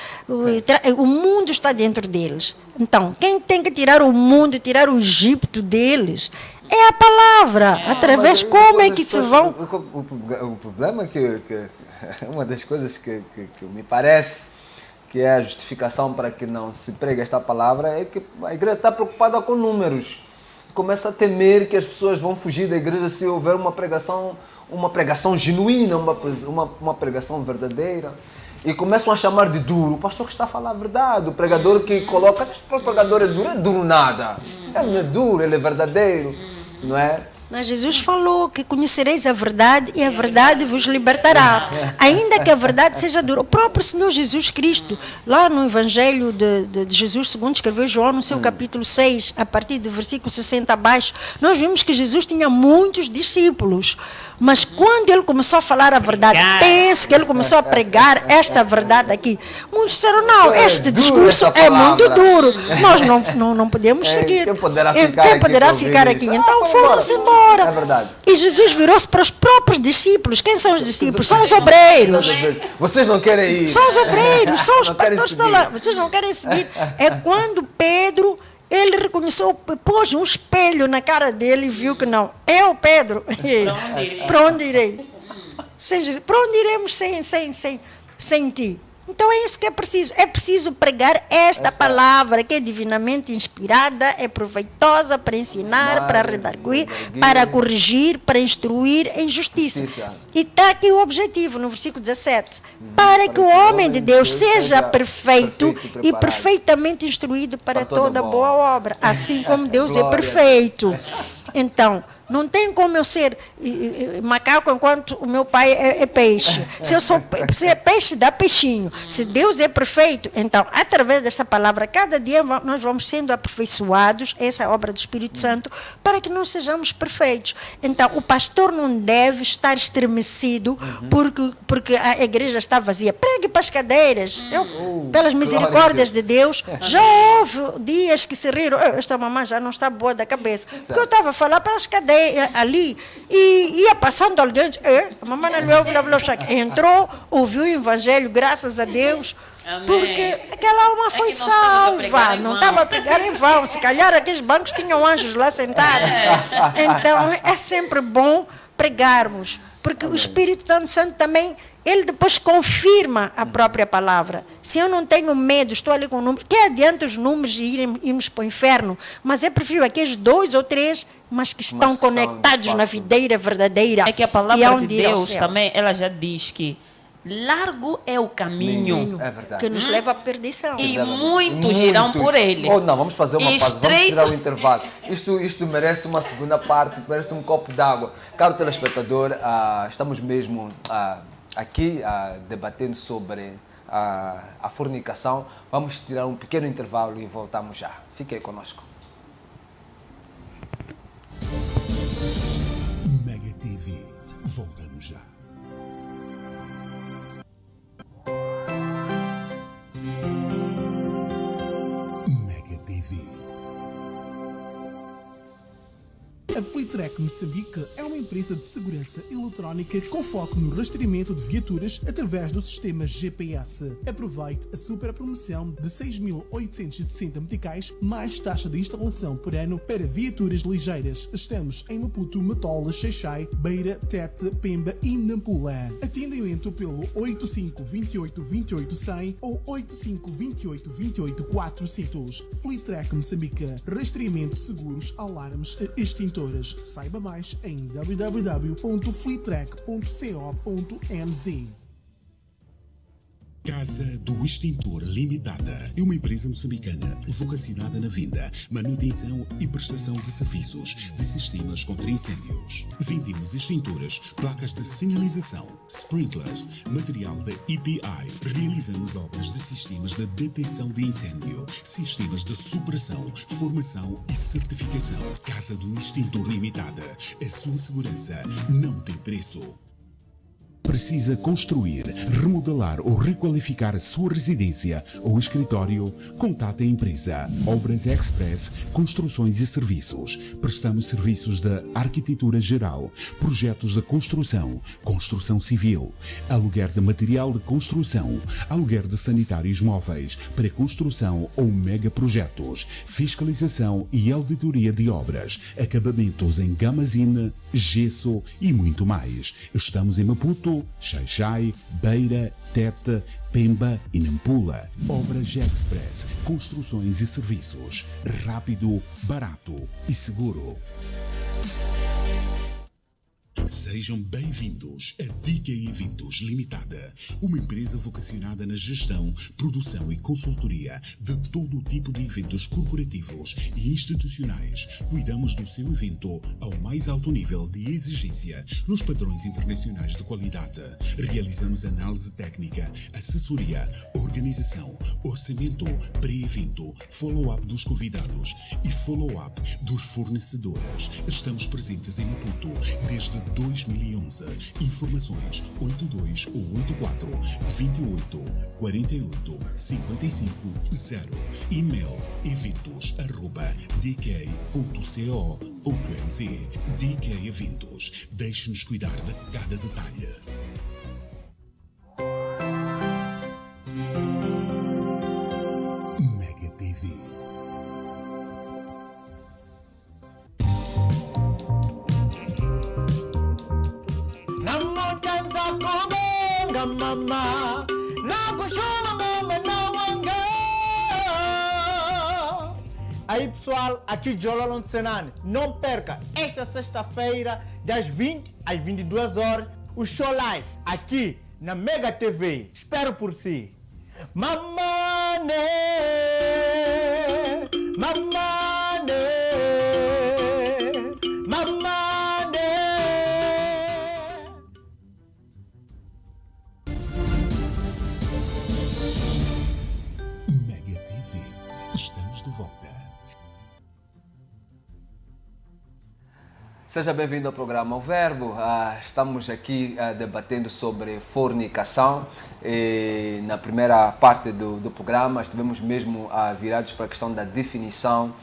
o mundo está dentro deles. Então, quem tem que tirar o mundo, tirar o Egito deles, é a palavra. Através como é que se vão... O problema é que uma das coisas que me parece que é a justificação para que não se pregue esta palavra, é que a igreja está preocupada com números. Começa a temer que as pessoas vão fugir da igreja se houver uma pregação genuína, uma pregação verdadeira. E começam a chamar de duro. O pastor que está a falar a verdade, o pregador que coloca, o pregador é duro nada. Ele não é duro, ele é verdadeiro, não é? Mas Jesus falou que conhecereis a verdade e a verdade vos libertará. Ainda que a verdade seja dura. O próprio Senhor Jesus Cristo, lá no Evangelho de Jesus, segundo escreveu João, no seu capítulo 6, a partir do versículo 60 abaixo, nós vimos que Jesus tinha muitos discípulos. Mas quando ele começou a falar a verdade, penso que ele começou a pregar esta verdade aqui. Muitos disseram, não, este discurso é muito duro. Nós não podemos seguir. Quem poderá ficar aqui? Então foram-se embora. É verdade. E Jesus virou-se para os próprios discípulos. Quem são os discípulos? São os obreiros. Vocês não querem ir. São os obreiros, são os pastores que estão lá. Vocês não querem seguir. É quando Pedro, ele reconheceu, pôs um espelho na cara dele e viu que não. É o Pedro. Para onde irei? Para onde iremos sem ti? Então é isso que é preciso. É preciso pregar esta palavra que é divinamente inspirada, é proveitosa para ensinar, para redarguir, para corrigir, para instruir em justiça. E está aqui o objetivo, no versículo 17. Para que o homem de Deus seja perfeito e perfeitamente instruído para toda boa obra. Assim como Deus é perfeito. Então, não tem como eu ser macaco enquanto o meu pai é peixe. Se é peixe, dá peixinho. Se Deus é perfeito, então, através dessa palavra, cada dia nós vamos sendo aperfeiçoados, essa é a obra do Espírito Santo, para que nós sejamos perfeitos. Então, o pastor não deve estar estremecido porque a igreja está vazia. Pregue para as cadeiras. Pelas misericórdias de Deus, já houve dias que se riram. Esta mamãe já não está boa da cabeça. Porque eu estava a falar para as cadeiras ali e ia passando alguém, a mamãe entrou, ouviu o evangelho, graças a Deus. Amém. Porque aquela alma foi salva, não estava a pregar em vão. Se calhar aqueles bancos tinham anjos lá sentados. Então é sempre bom pregarmos, porque o Espírito Santo também, ele depois confirma a própria palavra. Se eu não tenho medo, estou ali com números, que adianta os números e irmos para o inferno? Mas é preferível aqueles 2 ou 3, mas que estão conectados na videira verdadeira. É que a palavra de Deus também, ela já diz que largo é o caminho que nos leva à perdição. E muitos irão por ele. Não, vamos fazer uma pausa, vamos tirar o intervalo. Isto merece uma segunda parte, merece um copo d'água. Caro telespectador, estamos mesmo aqui debatendo sobre a fornicação. Vamos tirar um pequeno intervalo e voltamos já. Fique aí conosco. Mega TV, voltamos já. A Fleetrack Moçambique é uma empresa de segurança eletrónica com foco no rastreamento de viaturas através do sistema GPS. Aproveite a super promoção de 6.860 meticais mais taxa de instalação por ano para viaturas ligeiras. Estamos em Maputo, Matola, Xaixai, Beira, Tete, Pemba e Nampula. Atendimento pelo 85 28 28 100 ou 85 28 28 400. Fleetrack Moçambique. Rastreamento, seguros, alarmes e extintores. Saiba mais em www.fleetrack.co.mz. Casa do Extintor Limitada é uma empresa moçambicana vocacionada na venda, manutenção e prestação de serviços de sistemas contra incêndios. Vendemos extintores, placas de sinalização, sprinklers, material da EPI. Realizamos obras de sistemas de detecção de incêndio, sistemas de supressão, formação e certificação. Casa do Extintor Limitada. A sua segurança não tem preço. Precisa construir, remodelar ou requalificar a sua residência ou escritório? Contate a empresa Obras Express Construções e Serviços. Prestamos serviços de arquitetura geral, projetos de construção, construção civil, aluguer de material de construção, aluguer de sanitários móveis, pré-construção ou megaprojetos, fiscalização e auditoria de obras, acabamentos em gamazine, gesso e muito mais. Estamos em Maputo, Xaixai, Beira, Tete, Pemba e Nampula. Obras Express, construções e serviços. Rápido, barato e seguro. Sejam bem-vindos a DK Eventos Limitada, uma empresa vocacionada na gestão, produção e consultoria de todo o tipo de eventos corporativos e institucionais. Cuidamos do seu evento ao mais alto nível de exigência nos padrões internacionais de qualidade. Realizamos análise técnica, assessoria, organização, orçamento, pré-evento, follow-up dos convidados e follow-up dos fornecedores. Estamos presentes em Maputo desde 2011. Informações 82 ou 84 28 48 55 0. E-mail eventos@dk.co.mz. DK Eventos. Deixe-nos cuidar de cada detalhe. Mega TV. Mama, aí pessoal, aqui de Jololon Senane, não perca esta sexta-feira das 20 às 22 horas o show live aqui na Mega TV. Espero por si. Mamane, mamane, mamane. Estamos de volta. Seja bem-vindo ao programa O Verbo. Estamos aqui debatendo sobre fornicação. E na primeira parte do programa estivemos mesmo virados para a questão da definição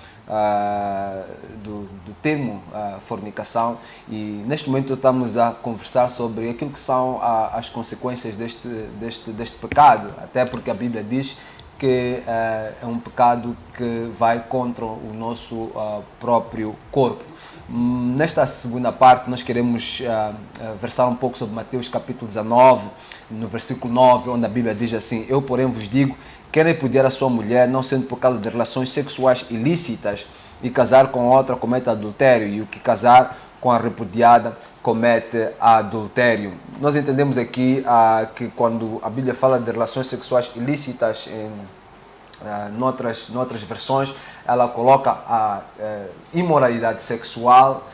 do termo fornicação, e neste momento estamos a conversar sobre aquilo que são as consequências deste pecado, até porque a Bíblia diz que é um pecado que vai contra o nosso próprio corpo. Nesta segunda parte nós queremos versar um pouco sobre Mateus capítulo 19, no versículo 9, onde a Bíblia diz assim: eu porém vos digo, quem repudiar a sua mulher, não sendo por causa de relações sexuais ilícitas, e casar com outra comete adultério, e o que casar com a repudiada comete adultério. Nós entendemos aqui que quando a Bíblia fala de relações sexuais ilícitas, noutras versões, ela coloca a imoralidade sexual,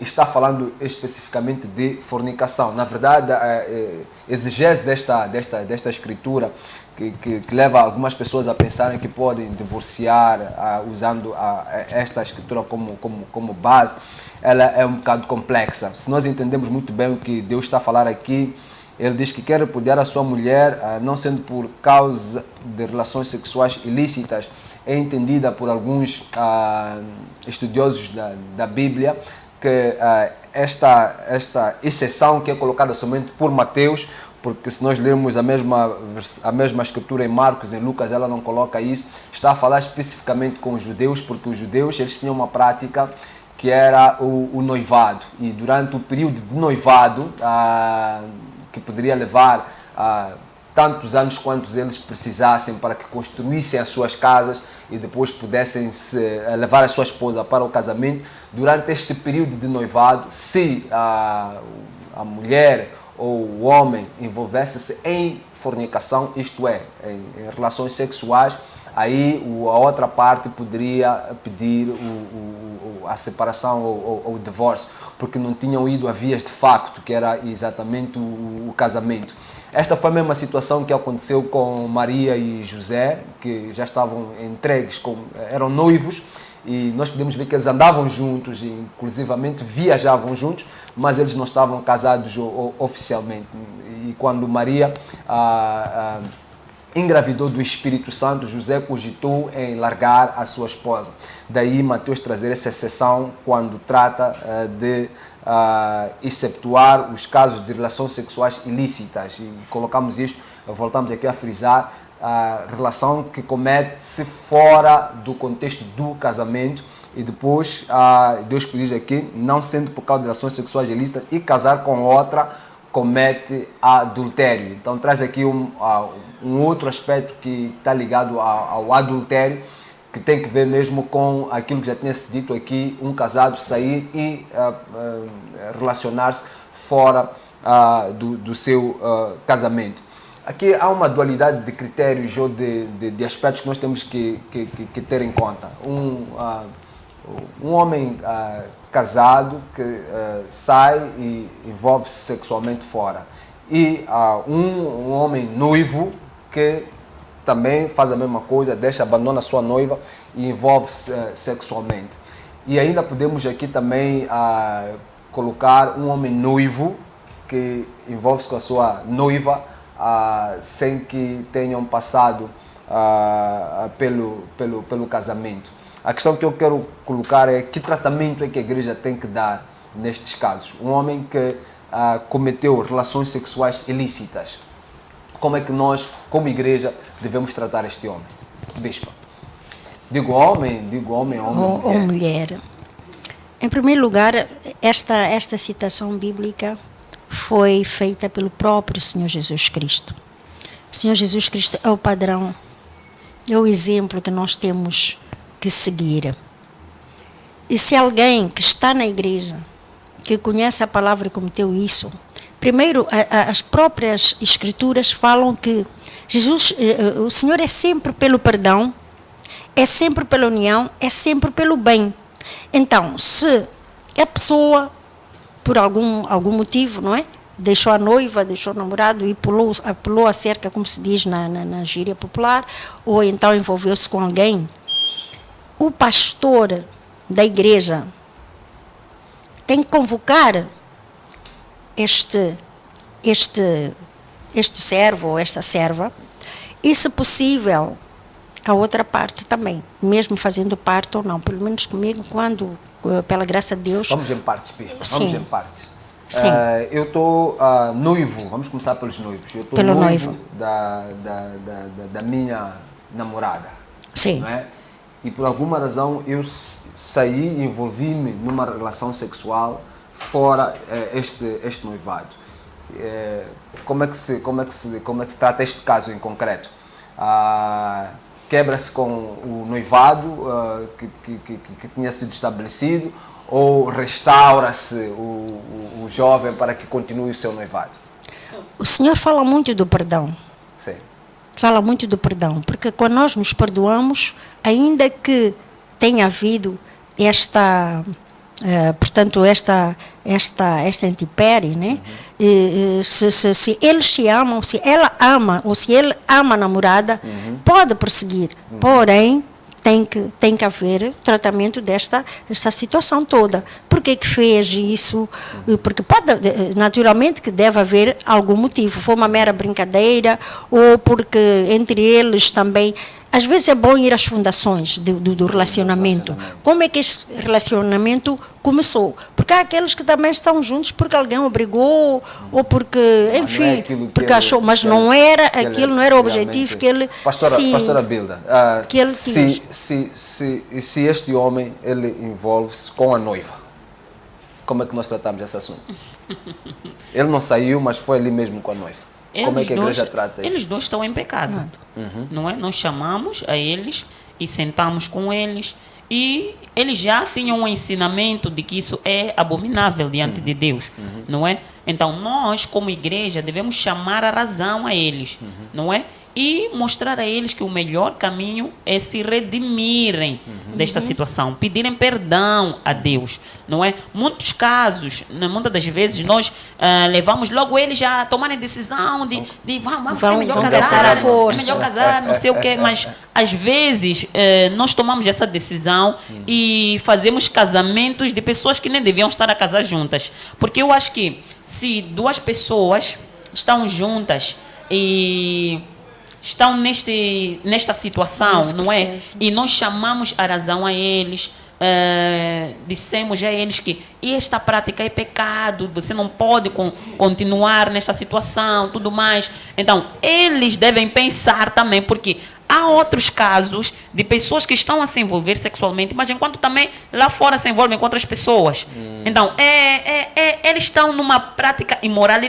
está falando especificamente de fornicação. Na verdade, a exegese desta escritura que leva algumas pessoas a pensarem que podem divorciar usando esta escritura como base, ela é um bocado complexa. Se nós entendemos muito bem o que Deus está a falar aqui, ele diz que quer repudiar a sua mulher, não sendo por causa de relações sexuais ilícitas, é entendida por alguns estudiosos da Bíblia que esta exceção que é colocada somente por Mateus, porque se nós lermos a mesma escritura em Marcos, em Lucas, ela não coloca isso, está a falar especificamente com os judeus, porque os judeus eles tinham uma prática que era o noivado, e durante o período de noivado, que poderia levar tantos anos quantos eles precisassem para que construíssem as suas casas e depois pudessem levar a sua esposa para o casamento, durante este período de noivado, se a mulher ou o homem envolvesse-se em fornicação, isto é, em relações sexuais, aí a outra parte poderia pedir a separação ou o divórcio, porque não tinham ido a vias de facto, que era exatamente o casamento. Esta foi a mesma situação que aconteceu com Maria e José, que já estavam entregues, eram noivos, e nós podemos ver que eles andavam juntos, e inclusivamente viajavam juntos, mas eles não estavam casados oficialmente. E quando Maria engravidou do Espírito Santo, José cogitou em largar a sua esposa. Daí Mateus trazer essa exceção quando trata de exceptuar os casos de relações sexuais ilícitas. E colocamos isto, voltamos aqui a frisar, a relação que comete-se fora do contexto do casamento, e depois Deus que diz aqui, não sendo por causa de relações sexuais ilícitas, e casar com outra comete adultério. Então traz aqui um outro aspecto que está ligado ao adultério, que tem que ver mesmo com aquilo que já tinha se dito aqui, um casado sair e relacionar-se fora do seu casamento. Aqui há uma dualidade de critérios ou de aspectos que nós temos que ter em conta. Um homem casado que sai e envolve-se sexualmente fora, e um homem noivo que também faz a mesma coisa, abandona a sua noiva e envolve-se sexualmente. E ainda podemos aqui também colocar um homem noivo que envolve-se com a sua noiva sem que tenham passado pelo casamento. A questão que eu quero colocar é que tratamento é que a igreja tem que dar nestes casos. Um homem que cometeu relações sexuais ilícitas. Como é que nós, como igreja, devemos tratar este homem? Bispo. Digo homem ou mulher. Em primeiro lugar, esta citação bíblica foi feita pelo próprio Senhor Jesus Cristo. O Senhor Jesus Cristo é o padrão, é o exemplo que nós temos que seguir. E se alguém que está na igreja, que conhece a palavra e cometeu isso, primeiro, as próprias escrituras falam que Jesus, o Senhor é sempre pelo perdão, é sempre pela união, é sempre pelo bem. Então, se a pessoa, por algum motivo, não é? Deixou a noiva, deixou o namorado e pulou a cerca, como se diz na gíria popular, ou então envolveu-se com alguém, o pastor da igreja tem que convocar este servo ou esta serva, e, se possível, a outra parte também, mesmo fazendo parte ou não, pelo menos comigo, quando, pela graça de Deus... Vamos em partes, Bispo. Sim. Vamos em partes. Sim. Eu estou noivo, vamos começar pelos noivos. Eu estou noivo da minha namorada. Sim. Não é? E por alguma razão eu saí e envolvi-me numa relação sexual fora este noivado. Como é que se trata este caso em concreto? Quebra-se com o noivado que tinha sido estabelecido, ou restaura-se o jovem para que continue o seu noivado? O Senhor fala muito do perdão. Sim. Fala muito do perdão, porque quando nós nos perdoamos, ainda que tenha havido esta intempérie, né? Se eles se amam, se ela ama, ou se ele ama a namorada, pode prosseguir. Porém, tem que haver tratamento desta situação toda. Por que fez isso? Porque naturalmente que deve haver algum motivo. Foi uma mera brincadeira, ou porque entre eles também... Às vezes é bom ir às fundações do relacionamento. Como é que esse relacionamento começou? Porque porque há aqueles que também estão juntos porque alguém obrigou, ou porque, enfim, porque achou, mas não era, aquilo não era o objetivo que ele... Pastora Bilda, que ele tinha. se este homem, ele envolve-se com a noiva, como é que nós tratamos esse assunto? Ele não saiu, mas foi ali mesmo com a noiva. Como é que a igreja trata isso? Eles dois estão em pecado, não é? Nós chamamos a eles e sentamos com eles e eles já tinham um ensinamento de que isso é abominável diante de Deus, não é? Então nós, como igreja, devemos chamar a razão a eles, não é? E mostrar a eles que o melhor caminho é se redimirem desta situação, pedirem perdão a Deus, não é? Muitos casos, muitas das vezes, nós levamos logo eles a tomarem decisão de vamos, é melhor casar, é melhor casar, não sei o quê, mas às vezes nós tomamos essa decisão e fazemos casamentos de pessoas que nem deviam estar a casar juntas, porque eu acho que se duas pessoas estão juntas e estão nesta situação, não é? E nós chamamos a razão a eles, dissemos a eles que esta prática é pecado, você não pode continuar nesta situação, tudo mais. Então, eles devem pensar também, porque há outros casos de pessoas que estão a se envolver sexualmente, mas enquanto também lá fora se envolvem com outras pessoas. Então, eles estão numa prática imoral,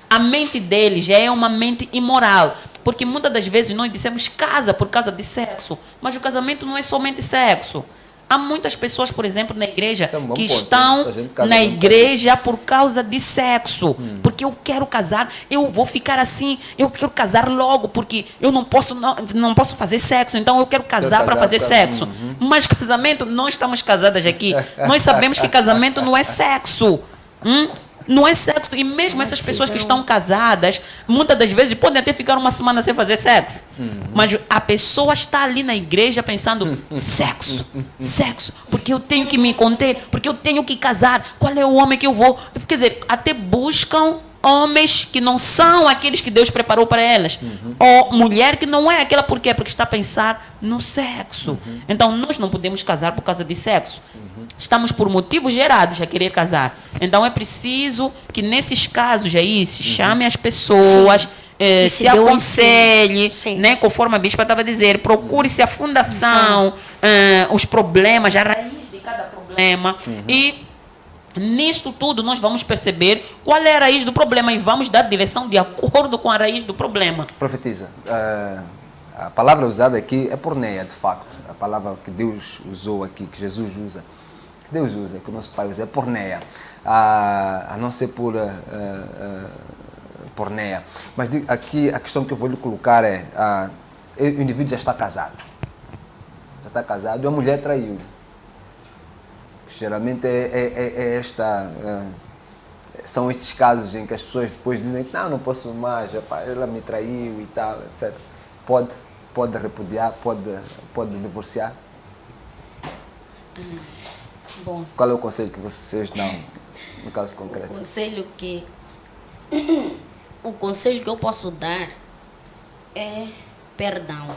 a mente deles já é uma mente imoral. Porque muitas das vezes nós dissemos casa por causa de sexo, mas o casamento não é somente sexo. Há muitas pessoas, por exemplo, na igreja que estão na igreja por causa de sexo. Porque eu quero casar, eu vou ficar assim, eu quero casar logo, porque eu não posso fazer sexo, então eu quero casar para fazer sexo. Mas casamento, nós estamos casadas aqui, nós sabemos que casamento não é sexo. Não é sexo. E mesmo essas pessoas que estão casadas, muitas das vezes podem até ficar uma semana sem fazer sexo. Mas a pessoa está ali na igreja pensando, sexo, porque eu tenho que me conter, porque eu tenho que casar. Qual é o homem que eu vou? Quer dizer, até buscam homens que não são aqueles que Deus preparou para elas. Ou mulher que não é aquela, por quê? Porque está a pensar no sexo. Então, nós não podemos casar por causa de sexo. Estamos por motivos gerados a querer casar. Então, é preciso que nesses casos aí se chame as pessoas, se aconselhe, né? Conforme a bispa estava a dizer, procure-se a fundação, os problemas, a raiz de cada problema. E nisto tudo nós vamos perceber qual é a raiz do problema e vamos dar direção de acordo com a raiz do problema. Profetiza, a palavra usada aqui é porneia, de facto. A palavra que Deus usou aqui, que Jesus usa, que Deus usa, que o nosso Pai usa, é porneia. A não ser por porneia. Mas aqui a questão que eu vou lhe colocar é, o indivíduo já está casado. Já está casado e a mulher traiu. Geralmente são estes casos em que as pessoas depois dizem que não posso mais, ela me traiu e tal, etc. Pode repudiar, pode divorciar? Bom, qual é o conselho que vocês dão no caso concreto? O conselho que eu posso dar é perdão.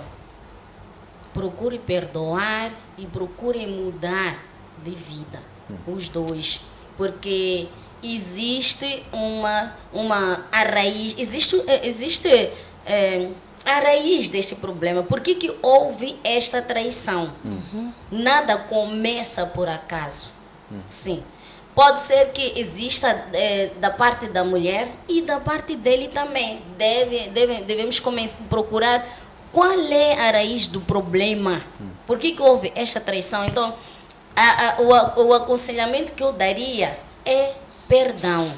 Procure perdoar e procure mudar de vida, os dois, porque existe a raiz, existe a raiz deste problema. Por que houve esta traição? Nada começa por acaso. Sim, pode ser que exista da parte da mulher e da parte dele também. Devemos procurar qual é a raiz do problema. Por que houve esta traição? Então, o aconselhamento que eu daria é perdão.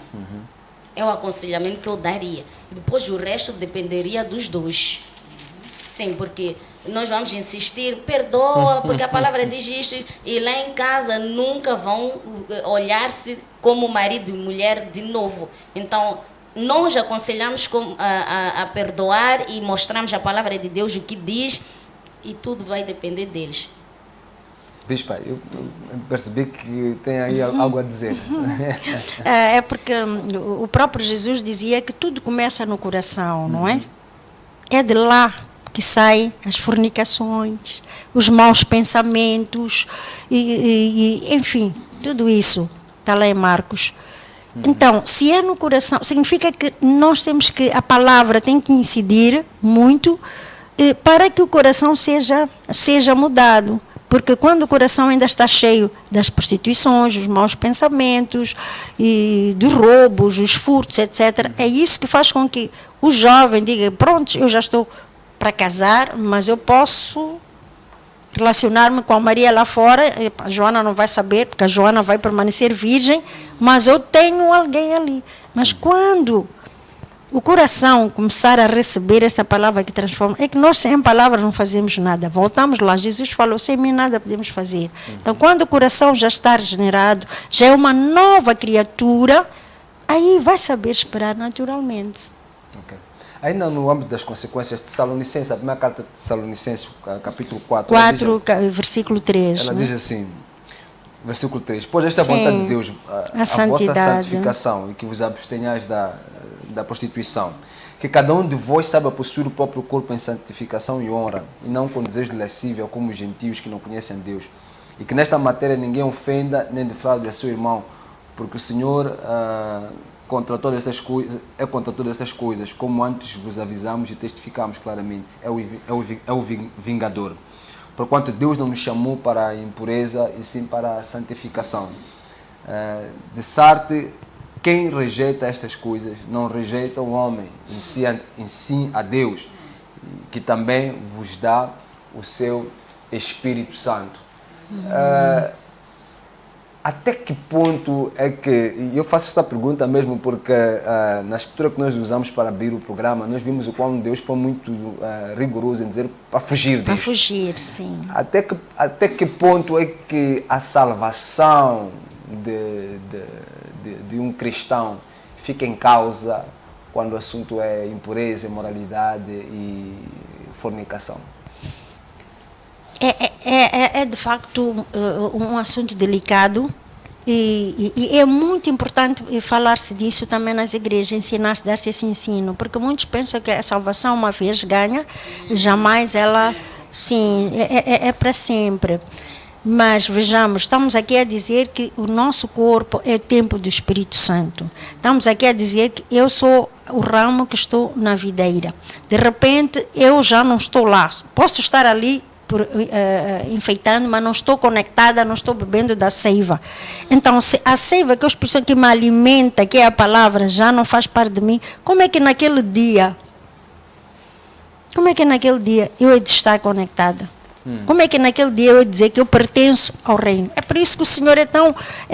É o aconselhamento que eu daria. Depois o resto dependeria dos dois. Sim, porque nós vamos insistir, perdoa, porque a palavra diz isto, e lá em casa nunca vão olhar-se como marido e mulher de novo. Então, nós aconselhamos a perdoar e mostramos a palavra de Deus, o que diz, e tudo vai depender deles. Bispa, eu percebi que tem aí algo a dizer. É porque o próprio Jesus dizia que tudo começa no coração, não é? É de lá que saem as fornicações, os maus pensamentos, enfim, tudo isso. Está lá em Marcos. Então, se é no coração, significa que nós temos que, a palavra tem que incidir muito para que o coração seja mudado. Porque quando o coração ainda está cheio das prostituições, dos maus pensamentos, e dos roubos, os furtos, etc., é isso que faz com que o jovem diga, pronto, eu já estou para casar, mas eu posso relacionar-me com a Maria lá fora, a Joana não vai saber, porque a Joana vai permanecer virgem, mas eu tenho alguém ali. Mas quando o coração começar a receber esta palavra que transforma, é que nós sem palavras não fazemos nada. Voltamos lá, Jesus falou, sem mim nada podemos fazer. Então, quando o coração já está regenerado, já é uma nova criatura, aí vai saber esperar naturalmente. Okay. Ainda no âmbito das consequências de Tessalonicenses, a primeira carta de Tessalonicenses, capítulo 4, 4, versículo 3. Ela diz assim, versículo 3, pois esta é a vontade de Deus, a vossa santificação, e que vos abstenhais da prostituição, que cada um de vós saiba possuir o próprio corpo em santificação e honra, e não com desejo lascívio como os gentios que não conhecem Deus, e que nesta matéria ninguém ofenda nem defraude a seu irmão, porque o Senhor contra todas estas coisas, como antes vos avisamos e testificamos claramente, é o vingador. Porquanto Deus não nos chamou para a impureza, e sim para a santificação. De sorte, quem rejeita estas coisas, não rejeita o homem, em si a Deus, que também vos dá o seu Espírito Santo. Até que ponto é que, e eu faço esta pergunta mesmo porque na escritura que nós usamos para abrir o programa, nós vimos o qual Deus foi muito rigoroso em dizer para fugir disso. Para fugir, sim. Até que ponto é que a salvação de um cristão fica em causa quando o assunto é impureza, imoralidade e fornicação? É de facto um assunto delicado e é muito importante falar-se disso também nas igrejas, ensinar-se, dar-se esse ensino, porque muitos pensam que a salvação uma vez ganha, jamais ela, sim, é para sempre. Mas vejamos, estamos aqui a dizer que o nosso corpo é o templo do Espírito Santo. Estamos aqui a dizer que eu sou o ramo que estou na videira. De repente, eu já não estou lá. Posso estar ali enfeitando, mas não estou conectada, não estou bebendo da seiva. Então, se a seiva, que é a expressão que me alimenta, que é a palavra, já não faz parte de mim, como é que naquele dia eu hei de estar conectada? Como é que naquele dia eu ia dizer que eu pertenço ao reino? É por isso que o Senhor é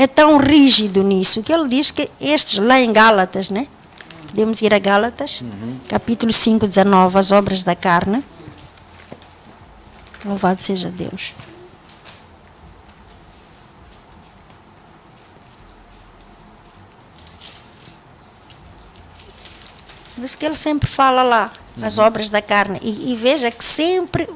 tão rígido nisso, que Ele diz que estes lá em Gálatas, né? Podemos ir a Gálatas, capítulo 5, 19, as obras da carne. Louvado seja Deus. Por isso que ele sempre fala lá, as obras da carne. E veja que sempre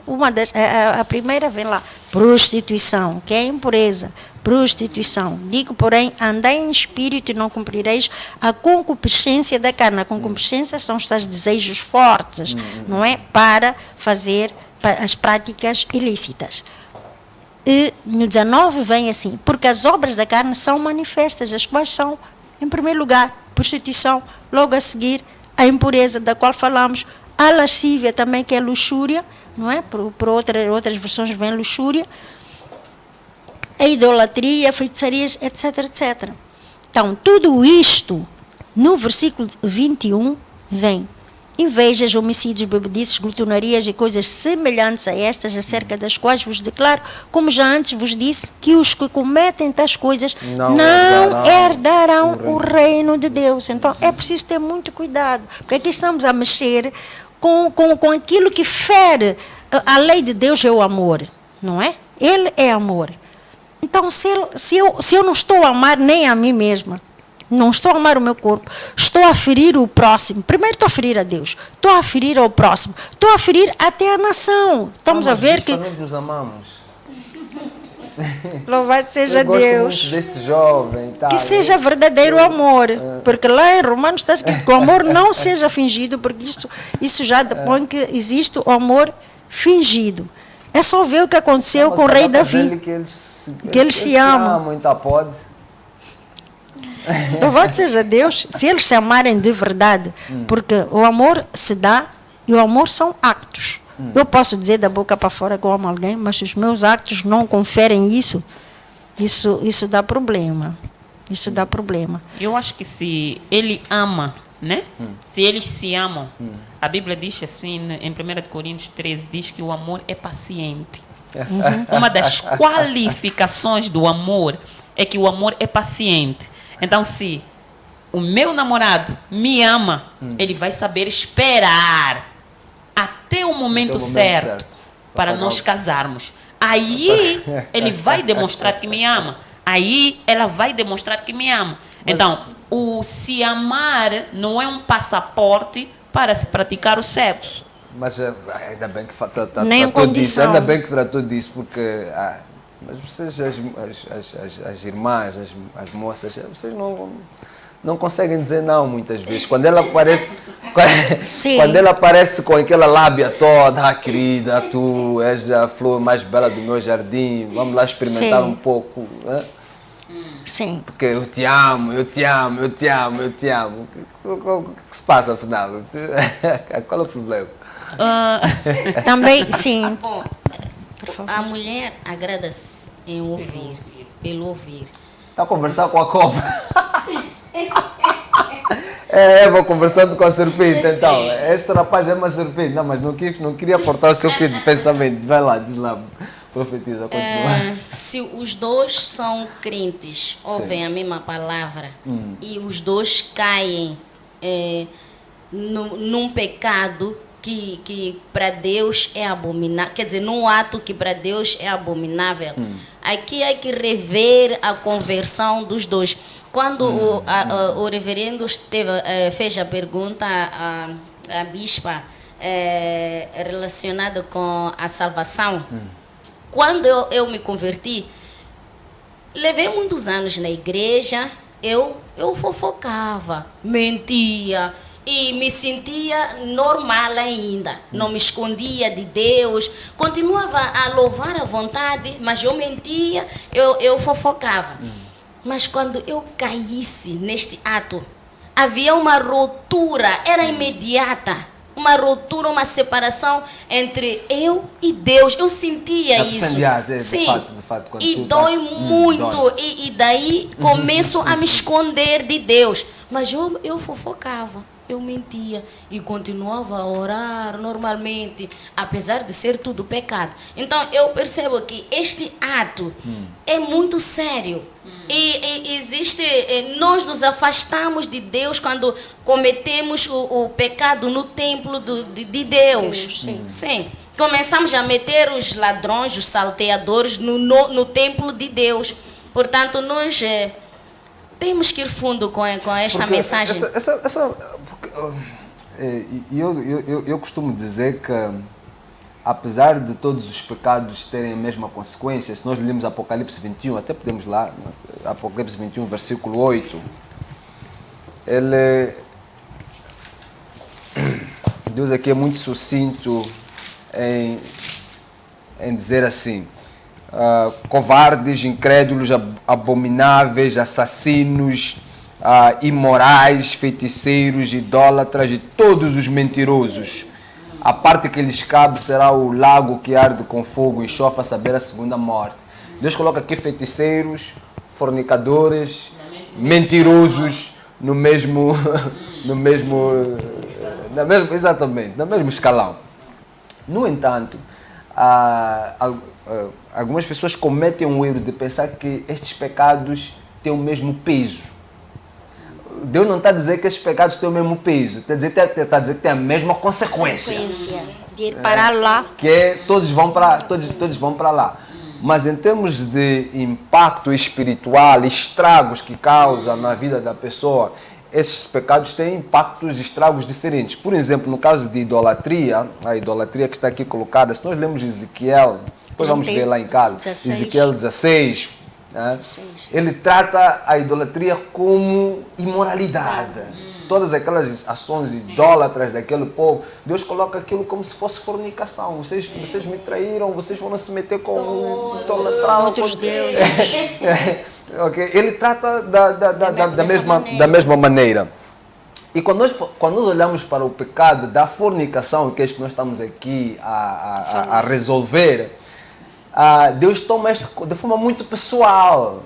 a primeira vem lá, prostituição, que é impureza, prostituição. Digo, porém, andai em espírito e não cumprireis a concupiscência da carne. A concupiscência são os tais desejos fortes, não é? Para fazer as práticas ilícitas. E no 19 vem assim, porque as obras da carne são manifestas, as quais são, em primeiro lugar, prostituição, logo a seguir, a impureza da qual falamos, a lascívia também, que é luxúria, não é? Por outras versões vem luxúria, a idolatria, feitiçarias, etc, etc. Então, tudo isto, no versículo 21, vem invejas, homicídios, bebedices, glutonarias e coisas semelhantes a estas, acerca das quais vos declaro, como já antes vos disse, que os que cometem tais coisas não herdarão o reino de Deus. Então, é preciso ter muito cuidado, porque aqui estamos a mexer com aquilo que fere. A lei de Deus é o amor, não é? Ele é amor. Então, se eu não estou a amar nem a mim mesma, não estou a amar o meu corpo, estou a ferir o próximo. Primeiro estou a ferir a Deus, estou a ferir ao próximo, estou a ferir até a nação. Estamos a ver que nós nos amamos. Louvado seja Deus. Eu gosto muito deste jovem. Tá, que seja verdadeiro amor. Porque lá em Romanos está escrito que o amor não seja fingido, porque isso já depõe que existe o amor fingido. É só ver o que aconteceu com o rei Davi. Que eles se amam. Então pode. Louvado seja Deus, se eles se amarem de verdade, porque o amor se dá e o amor são actos. Eu posso dizer da boca para fora que eu amo alguém, mas se os meus actos não conferem isso dá problema. Isso dá problema. Eu acho que se ele ama, né? Se eles se amam, a Bíblia diz assim, em 1 Coríntios 13, diz que o amor é paciente. Uma das qualificações do amor é que o amor é paciente. Então, se o meu namorado me ama, ele vai saber esperar até o momento certo para nós casarmos. Aí ele vai demonstrar que me ama. Aí ela vai demonstrar que me ama. Então, o se amar não é um passaporte para se praticar o sexo. Mas ainda bem que Nem tratou disso, condição. ainda bem que tratou disso, porque mas vocês, as irmãs, as moças, vocês não conseguem dizer não muitas vezes. Quando ela aparece, Sim. quando ela aparece com aquela lábia toda, querida, tu és a flor mais bela do meu jardim, vamos lá experimentar Sim. um pouco. Né? Sim. Porque eu te amo, eu te amo, eu te amo, eu te amo. O que se passa, afinal? Qual é o problema? Também, sim. Bom, a mulher agrada-se em ouvir, pelo ouvir. Está a conversar com a cobra. Vou conversando com a serpente, então. Esse rapaz é uma serpente. Não, mas não queria cortar o seu fio de pensamento. Vai lá, diz lá, profetiza, continua. Se os dois são crentes, ouvem a mesma palavra, e os dois caem num pecado que para Deus é abominável, quer dizer, num ato que para Deus é abominável, aqui há que rever a conversão dos dois. Quando o reverendo fez a pergunta à bispa relacionada com a salvação, quando eu me converti, levei muitos anos na igreja, eu fofocava, mentia, e me sentia normal ainda. Não me escondia de Deus, continuava a louvar à vontade, mas eu mentia, eu fofocava. Mas quando eu caísse neste ato, havia uma ruptura, era imediata. Uma ruptura, uma separação entre eu e Deus. Eu sentia isso. Sim. De fato, quando e dói muito. Dói. E daí começo a me esconder de Deus. Mas eu fofocava, eu mentia e continuava a orar normalmente, apesar de ser tudo pecado. Então eu percebo que este ato é muito sério. E existe, nós nos afastamos de Deus quando cometemos o pecado no templo de Deus. Sim. Começamos a meter os ladrões, os salteadores no templo de Deus. Portanto, nós temos que ir fundo com esta mensagem. Eu costumo dizer que, apesar de todos os pecados terem a mesma consequência, se nós lemos Apocalipse 21, até podemos lá, Apocalipse 21, versículo 8, Deus aqui é muito sucinto em dizer assim: covardes, incrédulos, abomináveis, assassinos, imorais, feiticeiros, idólatras e todos os mentirosos. A parte que lhes cabe será o lago que arde com fogo e enxofre, a saber, a segunda morte. Deus coloca aqui feiticeiros, fornicadores, mentirosos no mesmo exatamente, no mesmo escalão. No entanto, algumas pessoas cometem um erro de pensar que estes pecados têm o mesmo peso. Deus não está a dizer que esses pecados têm o mesmo peso, está a dizer que tem a mesma consequência. De ir para lá. Que todos vão para lá. Mas em termos de impacto espiritual, estragos que causa na vida da pessoa, esses pecados têm impactos, estragos diferentes. Por exemplo, no caso de idolatria, a idolatria que está aqui colocada, se nós lemos Ezequiel, depois vamos ver lá em casa, 16. Ezequiel 16, né? Ele trata a idolatria como imoralidade. Todas aquelas ações idólatras daquele povo, Deus coloca aquilo como se fosse fornicação. Vocês me traíram, vocês foram se meter com outros deuses. Okay? Ele trata da mesma maneira. E quando nós olhamos para o pecado da fornicação, que é isso que nós estamos aqui a resolver, Deus toma isto de forma muito pessoal.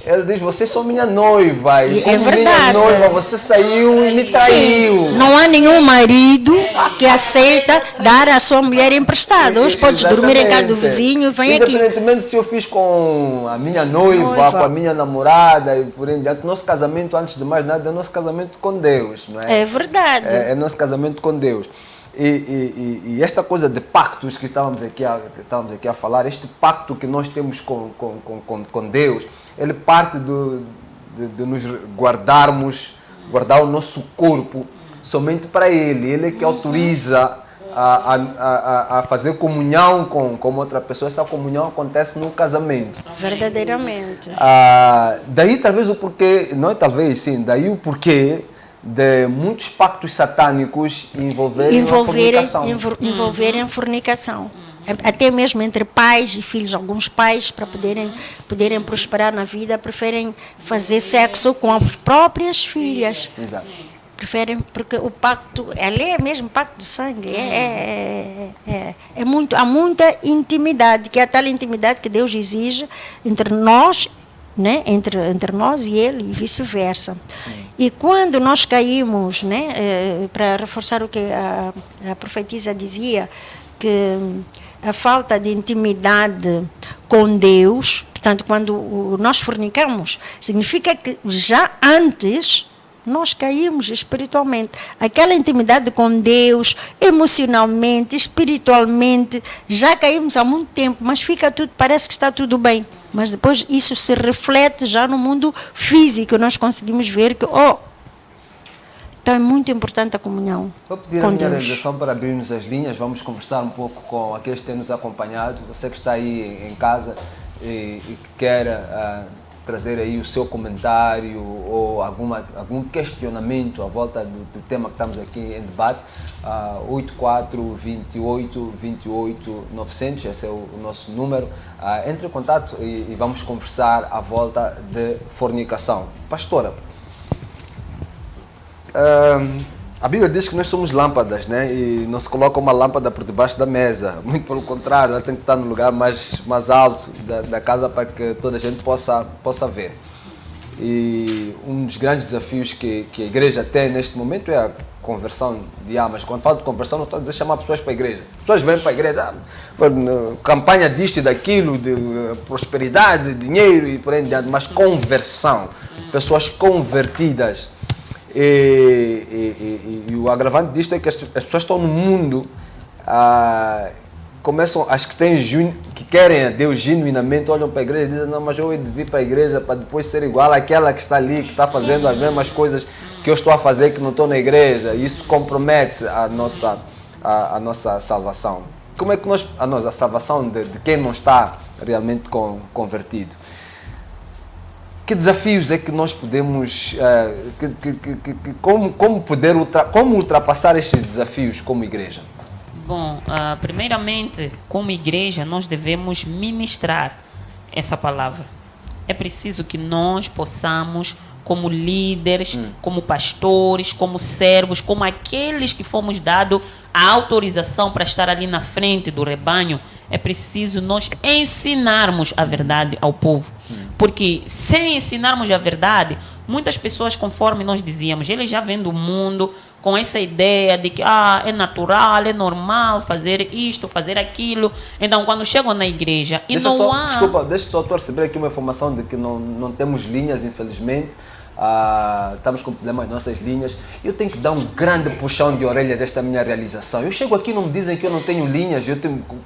Ele diz, vocês são minha noiva, e como minha noiva você saiu e me traiu. Sim. Não há nenhum marido que aceita dar a sua mulher emprestada. Hoje podes dormir em casa do vizinho e vem aqui. Independentemente se eu fiz com a minha noiva, com a minha namorada e por aí diante, nosso casamento, antes de mais nada, é nosso casamento com Deus. Não é? É verdade. É nosso casamento com Deus. E esta coisa de pactos que estávamos aqui a falar, este pacto que nós temos com Deus, ele parte de nos guardar o nosso corpo somente para Ele. Ele é que autoriza a fazer comunhão com outra pessoa. Essa comunhão acontece no casamento. Verdadeiramente. Daí talvez o porquê, não é talvez, sim, daí o porquê de muitos pactos satânicos envolverem a fornicação. Até mesmo entre pais e filhos. Alguns pais, para poderem prosperar na vida, preferem fazer sexo com as próprias filhas. Exato. Preferem, porque o pacto, a lei é mesmo pacto de sangue. Há muita intimidade, que é a tal intimidade que Deus exige entre nós, né? entre nós e Ele, e vice-versa. E quando nós caímos, né? Para reforçar o que a profetisa dizia, que a falta de intimidade com Deus, portanto, quando nós fornicamos, significa que já antes nós caímos espiritualmente. Aquela intimidade com Deus, emocionalmente, espiritualmente, já caímos há muito tempo, mas parece que está tudo bem. Mas depois isso se reflete já no mundo físico, nós conseguimos ver que, então é muito importante a comunhão. Vou pedir a minha realização para abrirmos as linhas, vamos conversar um pouco com aqueles que têm nos acompanhado. Você que está aí em casa e que quer trazer aí o seu comentário ou algum questionamento à volta do tema que estamos aqui em debate, 84 28 28 900, esse é o nosso número. Entre em contato e vamos conversar à volta de fornicação. Pastora, a Bíblia diz que nós somos lâmpadas, né? E não se coloca uma lâmpada por debaixo da mesa. Muito pelo contrário, ela tem que estar no lugar mais alto da casa para que toda a gente possa ver. E um dos grandes desafios que a igreja tem neste momento é a conversão de almas. Quando falo de conversão, não estou a dizer chamar pessoas para a igreja. As pessoas vêm para a igreja, campanha disto e daquilo, de prosperidade, dinheiro e por aí em diante, mas conversão. Pessoas convertidas. E o agravante disto é que as pessoas estão no mundo, começam, as que querem a Deus genuinamente, olham para a igreja e dizem, não, mas eu hei de vir para a igreja para depois ser igual àquela que está ali, que está fazendo as mesmas coisas que eu estou a fazer, que não estou na igreja. E isso compromete a nossa salvação. Como é que a salvação de quem não está realmente convertido? Que desafios é que nós podemos, como ultrapassar estes desafios como igreja? Bom, primeiramente, como igreja, nós devemos ministrar essa palavra. É preciso que nós possamos, como líderes, como pastores, como servos, como aqueles que fomos dados a autorização para estar ali na frente do rebanho, é preciso nós ensinarmos a verdade ao povo. Porque sem ensinarmos a verdade, muitas pessoas, conforme nós dizíamos, eles já vêm do mundo com essa ideia de que é natural, é normal fazer isto, fazer aquilo. Então, quando chegam na igreja e Desculpa, deixa só eu receber aqui uma informação de que não temos linhas, infelizmente. Estamos com problemas nas nossas linhas. Eu tenho que dar um grande puxão de orelha desta minha realização. Eu chego aqui e não me dizem que eu não tenho linhas.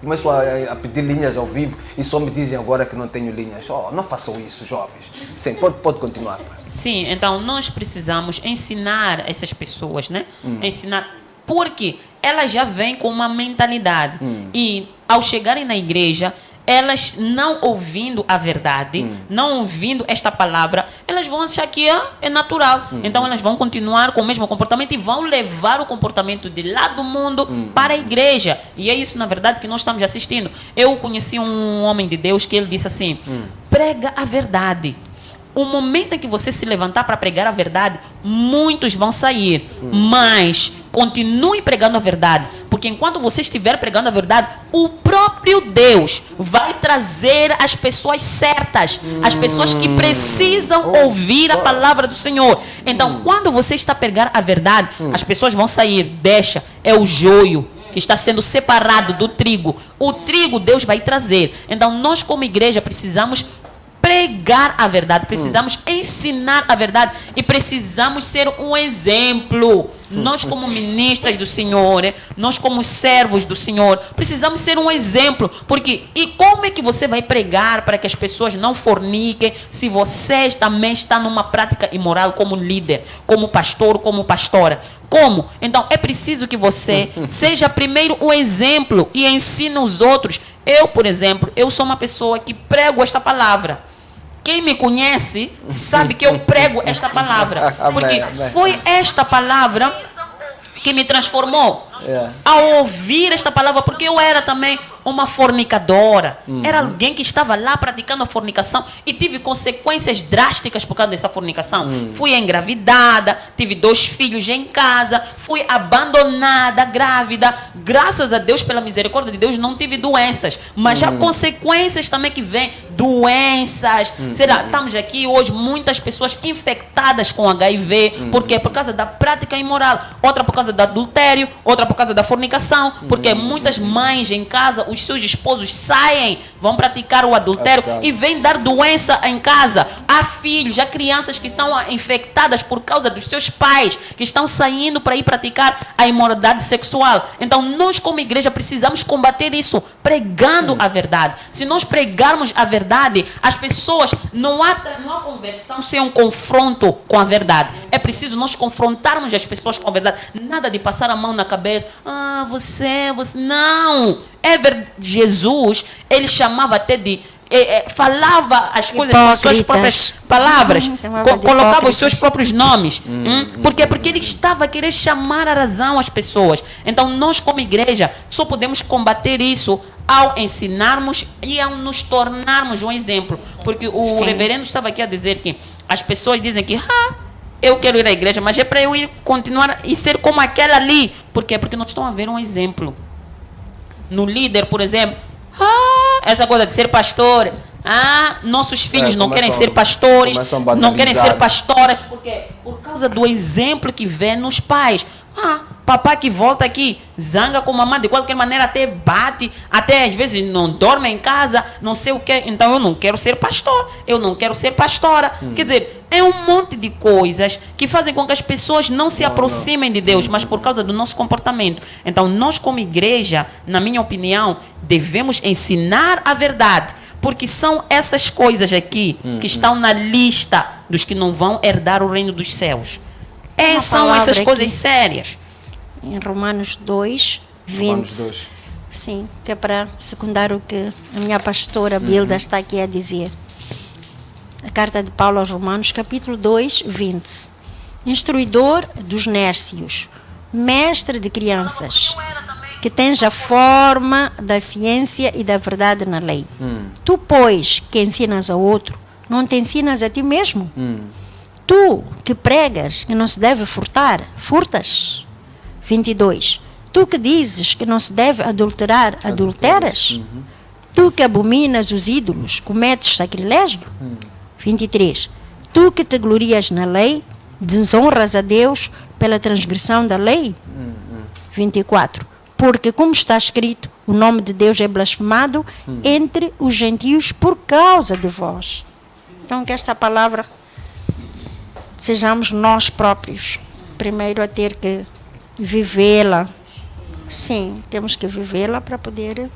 Começo a pedir linhas ao vivo e só me dizem agora que não tenho linhas. Não façam isso, jovens. Sim, pode continuar. Sim, então nós precisamos ensinar essas pessoas, né? Ensinar, porque elas já vêm com uma mentalidade e ao chegarem na igreja, elas não ouvindo a verdade, não ouvindo esta palavra, elas vão achar que é natural. Então elas vão continuar com o mesmo comportamento e vão levar o comportamento de lá do mundo para a igreja. E é isso, na verdade, que nós estamos assistindo. Eu conheci um homem de Deus que ele disse assim, prega a verdade. o momento em que você se levantar para pregar a verdade, muitos vão sair. Mas continue pregando a verdade, porque enquanto você estiver pregando a verdade, o próprio Deus vai trazer as pessoas certas, as pessoas que precisam ouvir a palavra do Senhor. Então, quando você está pregando a verdade, as pessoas vão sair. Deixa, é o joio que está sendo separado do trigo. O trigo Deus vai trazer. Então, nós como igreja precisamos pregar a verdade, precisamos ensinar a verdade e precisamos ser um exemplo. Nós como ministras do Senhor, nós como servos do Senhor, precisamos ser um exemplo, porque e como é que você vai pregar para que as pessoas não forniquem se você também está numa prática imoral como líder, como pastor, como pastora? Como? Então é preciso que você seja primeiro um exemplo e ensine os outros. Eu, por exemplo, eu sou uma pessoa que prego esta palavra. Quem me conhece sabe que eu prego esta palavra. Porque foi esta palavra que me transformou. Ao ouvir esta palavra, porque eu era também uma fornicadora. Era alguém que estava lá praticando a fornicação e tive consequências drásticas por causa dessa fornicação. Fui engravidada, tive 2 filhos em casa, fui abandonada, grávida. Graças a Deus, pela misericórdia de Deus, não tive doenças. Mas há consequências também que vêm, doenças. Será? Estamos aqui hoje, muitas pessoas infectadas com HIV. Por quê? Por causa da prática imoral. Outra por causa do adultério, outra por causa da fornicação, porque muitas mães em casa, os seus esposos saem, vão praticar o adultério e vêm dar doença em casa. Há filhos, há crianças que estão infectadas por causa dos seus pais, que estão saindo para ir praticar a imoralidade sexual. Então nós como igreja precisamos combater isso, pregando a verdade. Se nós pregarmos a verdade, as pessoas, não há conversão sem um confronto com a verdade. É preciso nós confrontarmos as pessoas com a verdade. Nada de passar a mão na cabeça. Você, não. Jesus, ele chamava até de... falava as coisas com as suas próprias palavras, colocava os seus próprios nomes. Por quê? Porque ele estava a querer chamar a razão às pessoas. Então nós como igreja só podemos combater isso ao ensinarmos e ao nos tornarmos um exemplo. Porque o reverendo estava aqui a dizer que as pessoas dizem que eu quero ir à igreja, mas é para eu ir continuar e ser como aquela ali. Por quê? Porque nós estamos a ver um exemplo. No líder, por exemplo, essa coisa de ser pastor, nossos filhos não querem ser pastores, não querem ser pastoras, por quê? Por causa do exemplo que vê nos pais. Papai que volta aqui, zanga com mamãe, de qualquer maneira até bate, até às vezes não dorme em casa, não sei o que. Então eu não quero ser pastor, eu não quero ser pastora. Quer dizer, é um monte de coisas que fazem com que as pessoas não se aproximem de Deus, mas por causa do nosso comportamento. Então nós como igreja, na minha opinião, devemos ensinar a verdade, porque são essas coisas aqui que estão na lista dos que não vão herdar o reino dos céus. São essas coisas sérias. Em Romanos 2, 20. Romanos 2. Sim, que é para secundar o que a minha pastora Bilda está aqui a dizer. A carta de Paulo aos Romanos, capítulo 2, 20. Instruidor dos nércios, mestre de crianças, que tens a forma da ciência e da verdade na lei. Tu, pois, que ensinas a outro, não te ensinas a ti mesmo? Tu, que pregas que não se deve furtar, furtas? 22. Tu que dizes que não se deve adulterar, adulteras? Tu que abominas os ídolos, cometes sacrilégio? 23. Tu que te glorias na lei, desonras a Deus pela transgressão da lei? 24. Porque, como está escrito, o nome de Deus é blasfemado entre os gentios por causa de vós. Então, que esta palavra sejamos nós próprios, primeiro a ter que vivê-la. Sim, temos que vivê-la para poder...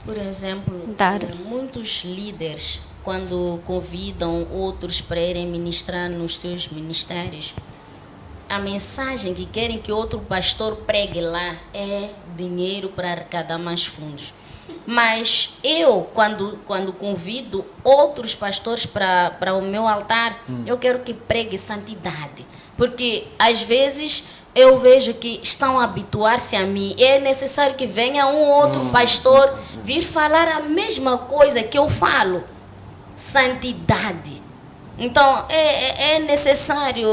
Por exemplo, dar. Muitos líderes, quando convidam outros para irem ministrar nos seus ministérios, a mensagem que querem que outro pastor pregue lá é dinheiro para arrecadar mais fundos. Mas eu, quando convido outros pastores para o meu altar, eu quero que pregue santidade. Porque, às vezes, eu vejo que estão a habituar-se a mim. É necessário que venha um outro pastor vir falar a mesma coisa que eu falo. Santidade. Então, é necessário,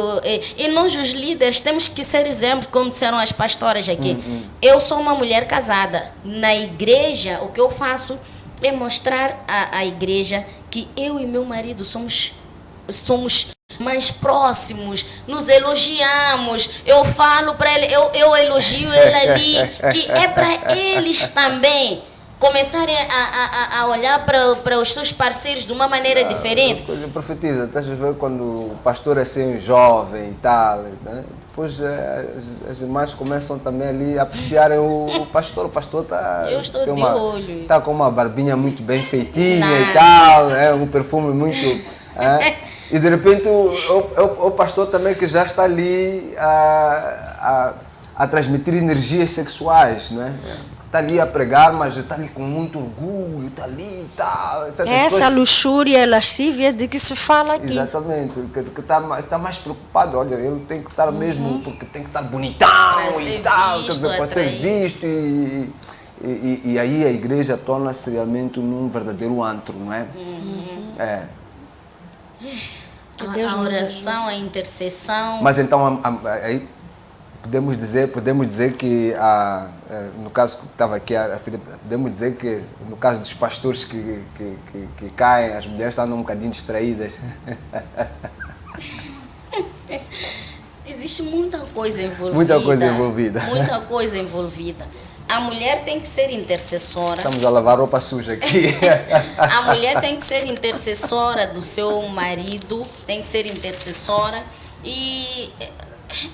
e nós os líderes temos que ser exemplo, como disseram as pastoras aqui. Eu sou uma mulher casada. Na igreja, o que eu faço é mostrar à igreja que eu e meu marido somos mais próximos, nos elogiamos. Eu falo para ele, eu elogio ele ali, que é para eles também começarem a olhar para os seus parceiros de uma maneira diferente. Profetiza, estás a ver quando o pastor é assim jovem e tal, né? Depois as irmãs começam também ali a apreciarem o pastor. O pastor está com uma barbinha muito bem feitinha e tal, um perfume muito... e de repente o pastor também que já está ali a transmitir energias sexuais, né? Está ali a pregar, mas está ali com muito orgulho, está ali e tal. Essa luxúria lascívia de que se fala aqui. Exatamente, que está mais preocupado. Olha, ele tem que estar mesmo, porque tem que estar bonitão e tal, para ser visto. E aí a igreja torna-se realmente num verdadeiro antro, não é? A oração, a intercessão. Mas então, aí podemos dizer que, no caso que estava aqui, podemos dizer que no caso dos pastores que caem, as mulheres estão um bocadinho distraídas. Existe muita coisa envolvida. Muita coisa envolvida. Muita coisa envolvida. A mulher tem que ser intercessora. Estamos a lavar roupa suja aqui. A mulher tem que ser intercessora do seu marido, tem que ser intercessora. E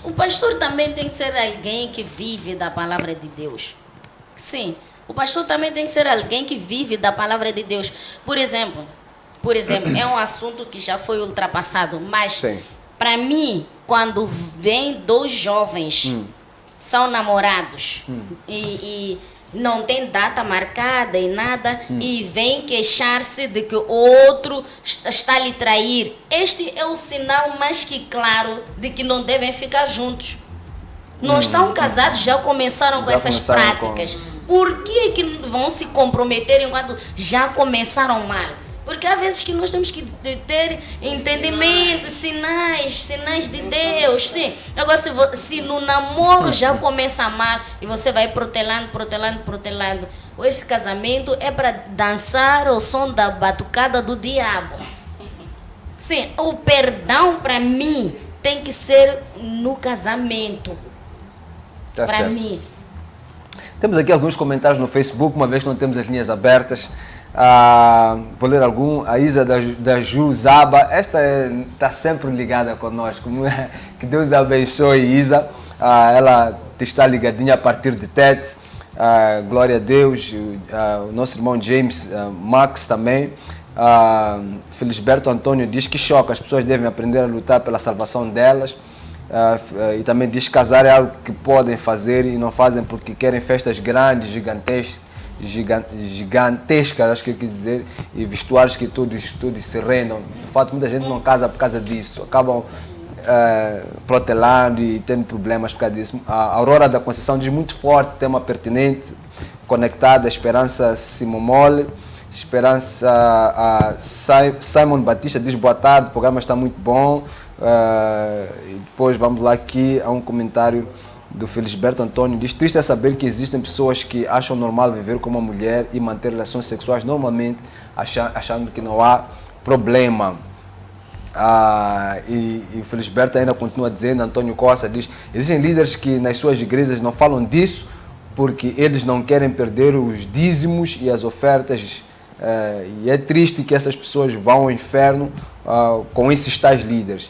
o pastor também tem que ser alguém que vive da palavra de Deus. Sim, o pastor também tem que ser alguém que vive da palavra de Deus. Por exemplo, é um assunto que já foi ultrapassado, mas para mim, quando vem dois jovens, são namorados e não tem data marcada e nada, e vem queixar-se de que o outro está a lhe trair. Este é o sinal mais que claro de que não devem ficar juntos. Não estão casados, já começaram com essas práticas. Por que vão se comprometer enquanto já começaram mal? Porque há vezes que nós temos que ter entendimento, sinais de Deus, sim. Agora, se no namoro já começa mal e você vai protelando, esse casamento é para dançar ao som da batucada do diabo. Sim, o perdão para mim tem que ser no casamento. Para mim. Temos aqui alguns comentários no Facebook, uma vez que não temos as linhas abertas. Vou ler algum. A Isa da Juzaba, esta está sempre ligada conosco. Que Deus abençoe, Isa. Ela está ligadinha a partir de Tete. Glória a Deus. O nosso irmão James Max também. Felisberto Antônio diz que choca, as pessoas devem aprender a lutar pela salvação delas. E também diz que casar é algo que podem fazer e não fazem porque querem festas grandes, gigantescas, acho que eu quis dizer, e vestuários que todos se rendam. De fato, muita gente não casa por causa disso, acabam protelando e tendo problemas por causa disso. A Aurora da Conceição diz muito forte, tema pertinente, conectada, Esperança Simomole. Simon Batista diz boa tarde, o programa está muito bom. E depois vamos lá aqui a um comentário do Felisberto Antônio, diz: triste é saber que existem pessoas que acham normal viver com uma mulher e manter relações sexuais normalmente, achando que não há problema. E o Felisberto ainda continua dizendo, Antônio Costa diz: existem líderes que nas suas igrejas não falam disso porque eles não querem perder os dízimos e as ofertas, e é triste que essas pessoas vão ao inferno com esses tais líderes.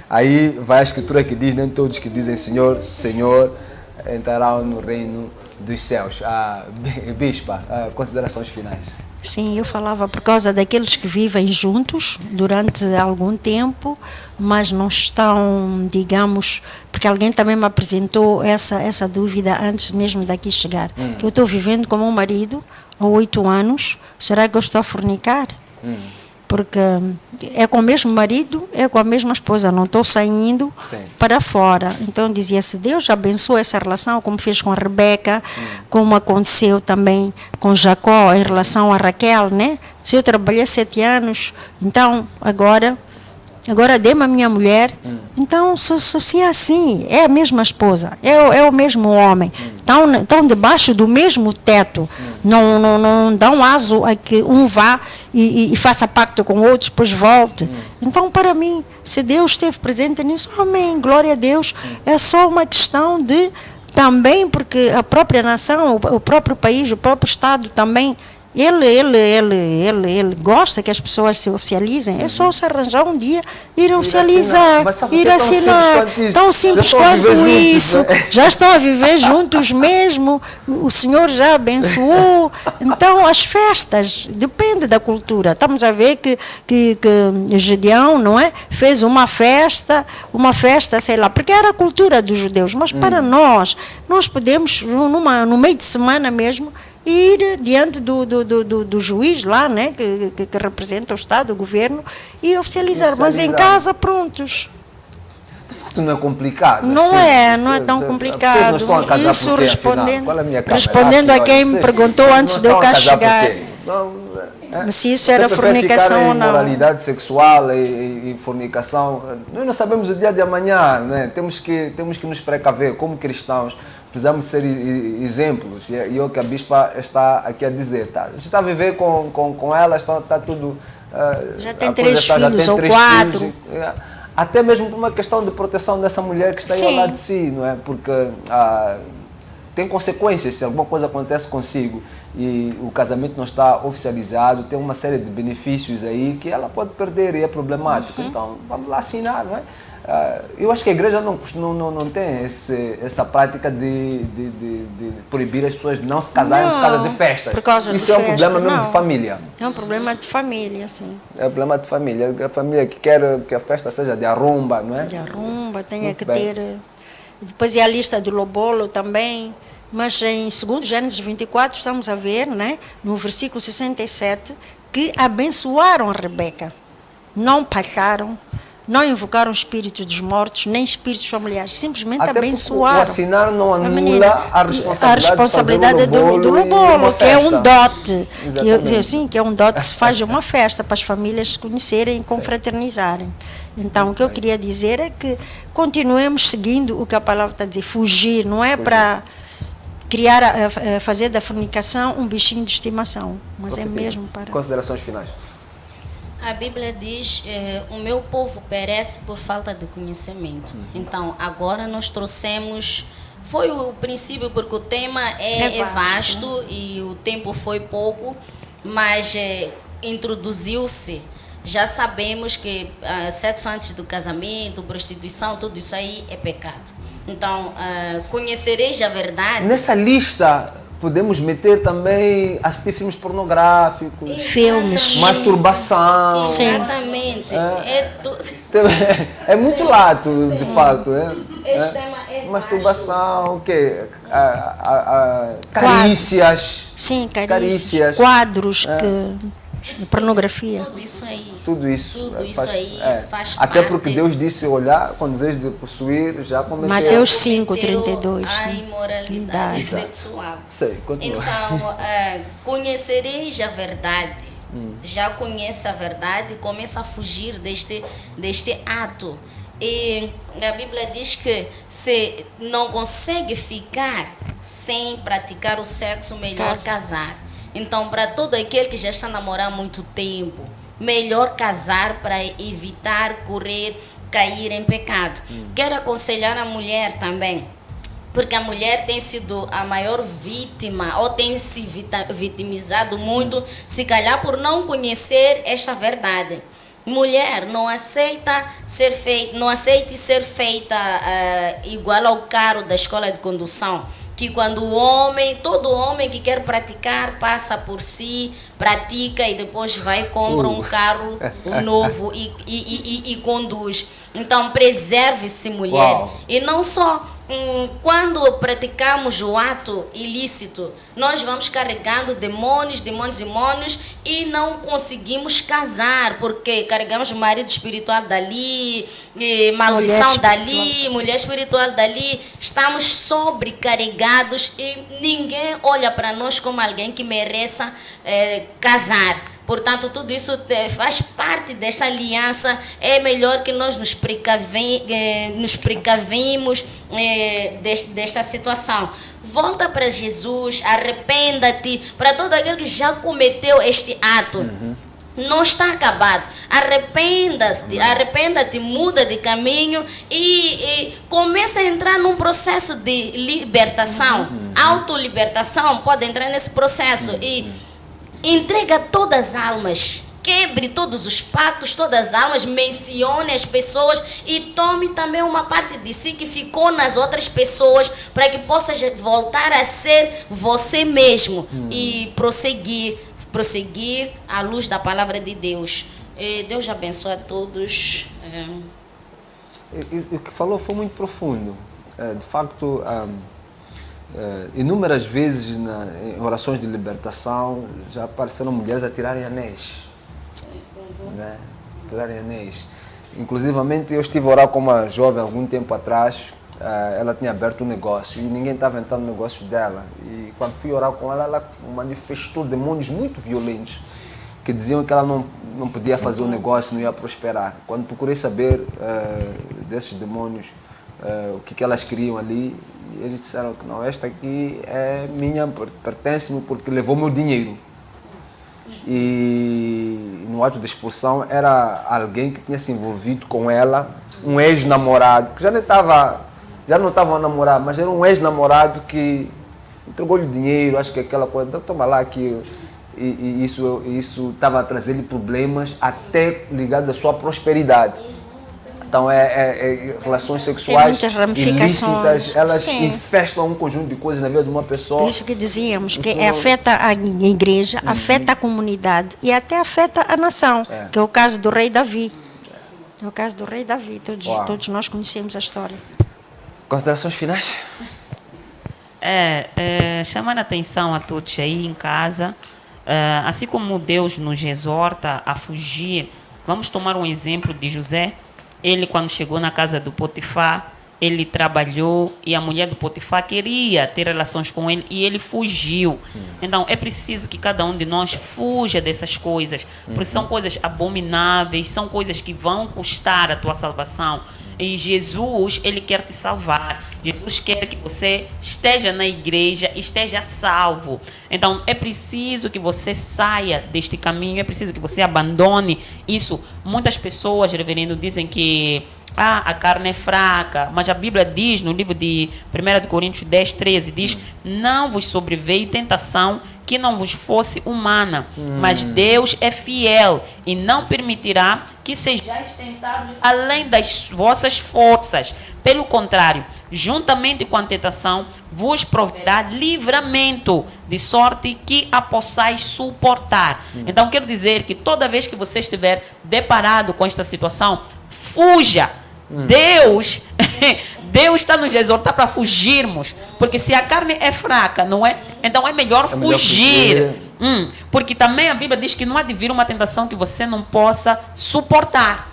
Aí vai a escritura que diz: nem todos que dizem Senhor, Senhor entrarão no reino dos céus. Bispa, considerações finais. Sim, eu falava por causa daqueles que vivem juntos durante algum tempo, mas não estão, digamos, porque alguém também me apresentou essa dúvida antes mesmo daqui chegar. Que eu estou vivendo com meu marido há 8 anos, será que eu estou a fornicar? porque é com o mesmo marido, é com a mesma esposa, não estou saindo Sim. para fora. Então dizia, se Deus abençoa essa relação, como fez com a Rebeca, como aconteceu também com Jacó em relação a Raquel, né? Se eu trabalhei 7 anos, então agora dê-me a minha mulher. Então, se é assim, é a mesma esposa, é o mesmo homem. Estão debaixo do mesmo teto. Não dão aso a que um vá e faça pacto com o outro, depois volte. Então, para mim, se Deus esteve presente nisso, amém, glória a Deus. É só uma questão de também, porque a própria nação, o próprio país, o próprio Estado também, ele gosta que as pessoas se oficializem. É só se arranjar um dia, ir oficializar, ir assinar. Tão simples quanto isso. Já estão a viver juntos mesmo. O Senhor já abençoou. Então, as festas, depende da cultura. Estamos a ver que Gedeão, não é? Fez uma festa, sei lá, porque era a cultura dos judeus. Mas para nós podemos, no meio de semana mesmo, ir diante do juiz lá, né, que representa o Estado, o governo, e oficializar. Mas em casa, prontos. De facto, não é complicado. Não assim, é tão complicado. Isso respondendo a quem me perguntou antes de eu cá chegar. Se isso era fornicação ou não. Moralidade sexual e fornicação, nós não sabemos o dia de amanhã, né? Temos que nos precaver como cristãos. Precisamos ser exemplos, e é o que a bispa está aqui a dizer. Tá? A gente está a viver com ela, está tudo... já tem 3 filhos ou 4. Filhos, até mesmo por uma questão de proteção dessa mulher que está aí ao lado de si, não é? Porque tem consequências se alguma coisa acontece consigo e o casamento não está oficializado, tem uma série de benefícios aí que ela pode perder e é problemático. Então, vamos lá assinar, não é? Eu acho que a igreja não tem essa prática de proibir as pessoas de não se casarem por causa de festas. Isso é um problema mesmo de família. É um problema de família, sim. É um problema de família. A família que quer que a festa seja de arrumba, não é? De arrumba, tem que ter... Depois é a lista do lobolo também. Mas em 2 Gênesis 24 estamos a ver, né, no versículo 67, que abençoaram a Rebeca. Não passaram, não invocaram espíritos dos mortos, nem espíritos familiares, simplesmente até abençoaram. O assinar não anula a responsabilidade do lobolo, que é um dote. Que é um dote que se faz de uma festa para as famílias se conhecerem e confraternizarem. Então, o que eu queria dizer é que continuemos seguindo o que a palavra está a dizer, fugir, não é para fazer da fornicação um bichinho de estimação, mas é mesmo para... Considerações finais. A Bíblia diz, o meu povo perece por falta de conhecimento. Então, agora nós trouxemos, foi o princípio, porque o tema é vasto e o tempo foi pouco, mas introduziu-se. Já sabemos que sexo antes do casamento, prostituição, tudo isso aí é pecado. Então, conhecereis a verdade. Nessa lista... Podemos meter também assistir filmes pornográficos, filmes, masturbação. Exatamente. É muito lato, de fato. Masturbação, o quê? Carícias. Sim, carícias. Quadros pornografia. Tudo isso aí faz Até parte. porque Deus disse olhar com desejo de possuir, já comecei. Mateus 5:32. A imoralidade sexual. Sei, continua. Então, conhecereis a verdade. Já conhece a verdade e começa a fugir deste ato. E a Bíblia diz que se não consegue ficar sem praticar o sexo, melhor casar. Então, para todo aquele que já está a namorar há muito tempo, melhor casar para evitar cair em pecado. Quero aconselhar a mulher também, porque a mulher tem sido a maior vítima, ou tem se vitimizado muito, se calhar por não conhecer esta verdade. Mulher, não aceite ser feita igual ao carro da escola de condução. Que quando todo homem que quer praticar passa por si, pratica e depois vai compra um carro novo e conduz. Então preserve-se, mulher. Uau. E não só quando praticamos o ato ilícito, nós vamos carregando demônios e não conseguimos casar, porque carregamos o marido espiritual dali, maldição dali, mulher espiritual dali, estamos sobrecarregados e ninguém olha para nós como alguém que mereça casar. Portanto, tudo isso faz parte desta aliança. É melhor que nós nos precavimos desta situação. Volta para Jesus, arrependa-te. Para todo aquele que já cometeu este ato, não está acabado. Arrependa-te, muda de caminho e começa a entrar num processo de libertação. Autolibertação, pode entrar nesse processo e entrega todas as almas, quebre todos os pactos, todas as almas, mencione as pessoas e tome também uma parte de si que ficou nas outras pessoas para que possa voltar a ser você mesmo e prosseguir à luz da palavra de Deus. Deus abençoe a todos. O que falou foi muito profundo. De facto, inúmeras vezes em orações de libertação já apareceram mulheres a tirarem anéis, né? Tirarem anéis. Inclusivamente eu estive a orar com uma jovem algum tempo atrás. Ela tinha aberto um negócio e ninguém estava entrando no negócio dela, e quando fui orar com ela, ela manifestou demônios muito violentos que diziam que ela não podia fazer o negócio, não ia prosperar. Quando procurei saber desses demônios, o que elas queriam ali, eles disseram que não, esta aqui é minha, pertence-me porque levou meu dinheiro. E no ato de expulsão era alguém que tinha se envolvido com ela, um ex-namorado, que já não estava a namorar, mas era um ex-namorado que entregou-lhe dinheiro, acho que aquela coisa, então toma lá que e isso estava a trazer-lhe problemas até ligados à sua prosperidade. Então, relações sexuais ilícitas, elas infestam um conjunto de coisas na vida de uma pessoa. Por isso que dizíamos que afeta a igreja, afeta a comunidade e até afeta a nação, que é o caso do rei Davi. É o caso do rei Davi, todos nós conhecemos a história. Considerações finais? Chamando a atenção a todos aí em casa, assim como Deus nos exorta a fugir, vamos tomar um exemplo de José. Ele, quando chegou na casa do Potifar, ele trabalhou e a mulher do Potifar queria ter relações com ele e ele fugiu. Então, é preciso que cada um de nós fuja dessas coisas, porque são coisas abomináveis, são coisas que vão custar a tua salvação. E Jesus, ele quer te salvar. Jesus quer que você esteja na igreja, esteja salvo. Então, é preciso que você saia deste caminho, é preciso que você abandone isso. Muitas pessoas, reverendo, dizem que a carne é fraca, mas a Bíblia diz, no livro de 1 Coríntios 10, 13, diz: não vos sobreveio tentação que não vos fosse humana, mas Deus é fiel e não permitirá que sejais tentados além das vossas forças. Pelo contrário, juntamente com a tentação, vos proverá livramento, de sorte que a possais suportar. Então, quero dizer que toda vez que você estiver deparado com esta situação, fuja. Deus está nos exortar para fugirmos, porque se a carne é fraca, não é? Então é melhor fugir. Porque também a Bíblia diz que não há de vir uma tentação que você não possa suportar.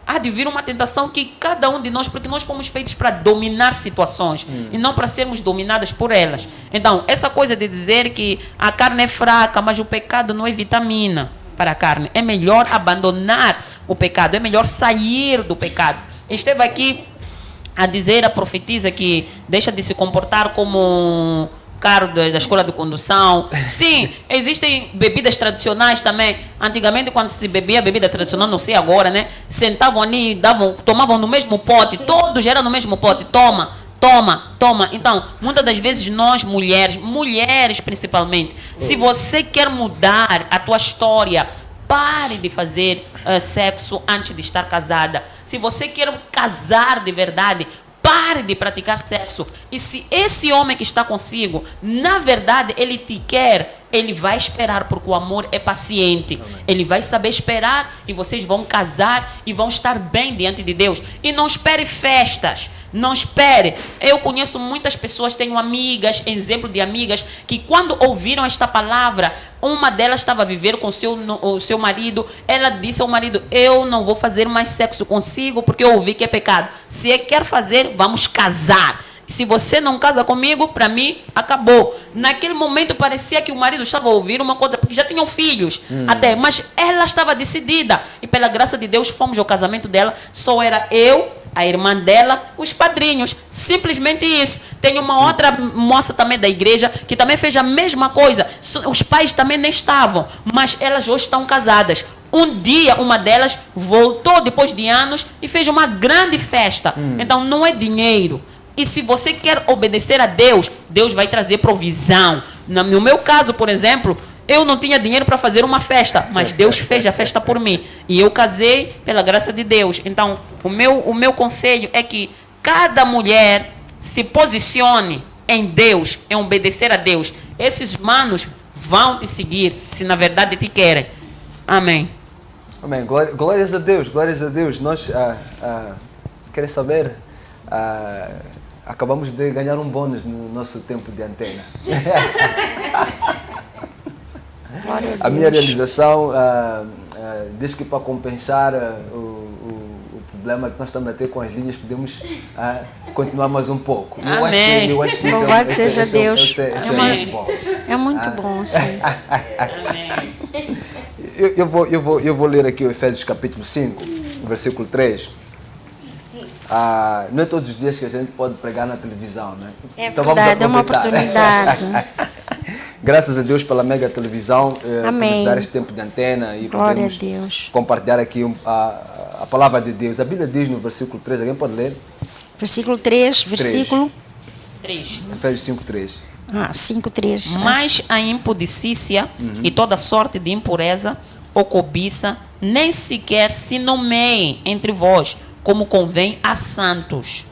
Há de vir uma tentação que cada um de nós, porque nós fomos feitos para dominar situações e não para sermos dominadas por elas. Então, essa coisa de dizer que a carne é fraca, mas o pecado não é vitamina para a carne. É melhor abandonar o pecado, é melhor sair do pecado. Esteve aqui a dizer, a profetisa, que deixa de se comportar como um carro da escola de condução. Sim, existem bebidas tradicionais também. Antigamente, quando se bebia bebida tradicional, não sei agora, né? Sentavam ali, tomavam no mesmo pote, todos eram no mesmo pote, toma. Então, muitas das vezes nós mulheres principalmente, se você quer mudar a tua história, pare de fazer sexo antes de estar casada. Se você quer casar de verdade, pare de praticar sexo. E se esse homem que está consigo, na verdade, ele te quer, ele vai esperar, porque o amor é paciente. Ele vai saber esperar e vocês vão casar e vão estar bem diante de Deus. E não espere festas, não espere. Eu conheço muitas pessoas, tenho amigas, exemplo de amigas, que quando ouviram esta palavra, uma delas estava a viver com o seu marido, ela disse ao marido: eu não vou fazer mais sexo consigo porque eu ouvi que é pecado. Se ele quer fazer, vamos casar. Se você não casa comigo, para mim, acabou. Naquele momento parecia que o marido estava a ouvir uma coisa, porque já tinham filhos até, mas ela estava decidida. E pela graça de Deus, fomos ao casamento dela, só era eu, a irmã dela, os padrinhos. Simplesmente isso. Tem uma outra moça também da igreja que também fez a mesma coisa. Os pais também nem estavam, mas elas hoje estão casadas. Um dia, uma delas voltou depois de anos e fez uma grande festa. Então, não é dinheiro. E se você quer obedecer a Deus, Deus vai trazer provisão. No meu caso, por exemplo, eu não tinha dinheiro para fazer uma festa, mas Deus fez a festa por mim. E eu casei pela graça de Deus. Então, o meu conselho é que cada mulher se posicione em Deus, em obedecer a Deus. Esses manos vão te seguir, se na verdade te querem. Amém. Amém. Glórias a Deus, glórias a Deus. Nós querem saber... acabamos de ganhar um bônus no nosso tempo de antena. A minha realização diz que para compensar o problema que nós estamos a ter com as linhas, podemos continuar mais um pouco. Amém. Eu acho que isso Louvado seja Deus. É muito bom. É muito bom, sim. Amém. Eu vou ler aqui o Efésios capítulo 5, versículo 3. Não é todos os dias que a gente pode pregar na televisão, né? É então verdade, vamos aproveitar. é uma oportunidade. Graças a Deus pela mega televisão, Amém. por dar este tempo de antena e Glória podemos a Deus. compartilhar aqui a palavra de Deus. A Bíblia diz no versículo 3, alguém pode ler? Versículo 3, versículo 3. Efésios 5, 3. 5, 3. Mas a impudicícia e toda sorte de impureza ou cobiça nem sequer se nomeiem entre vós, como convém a santos.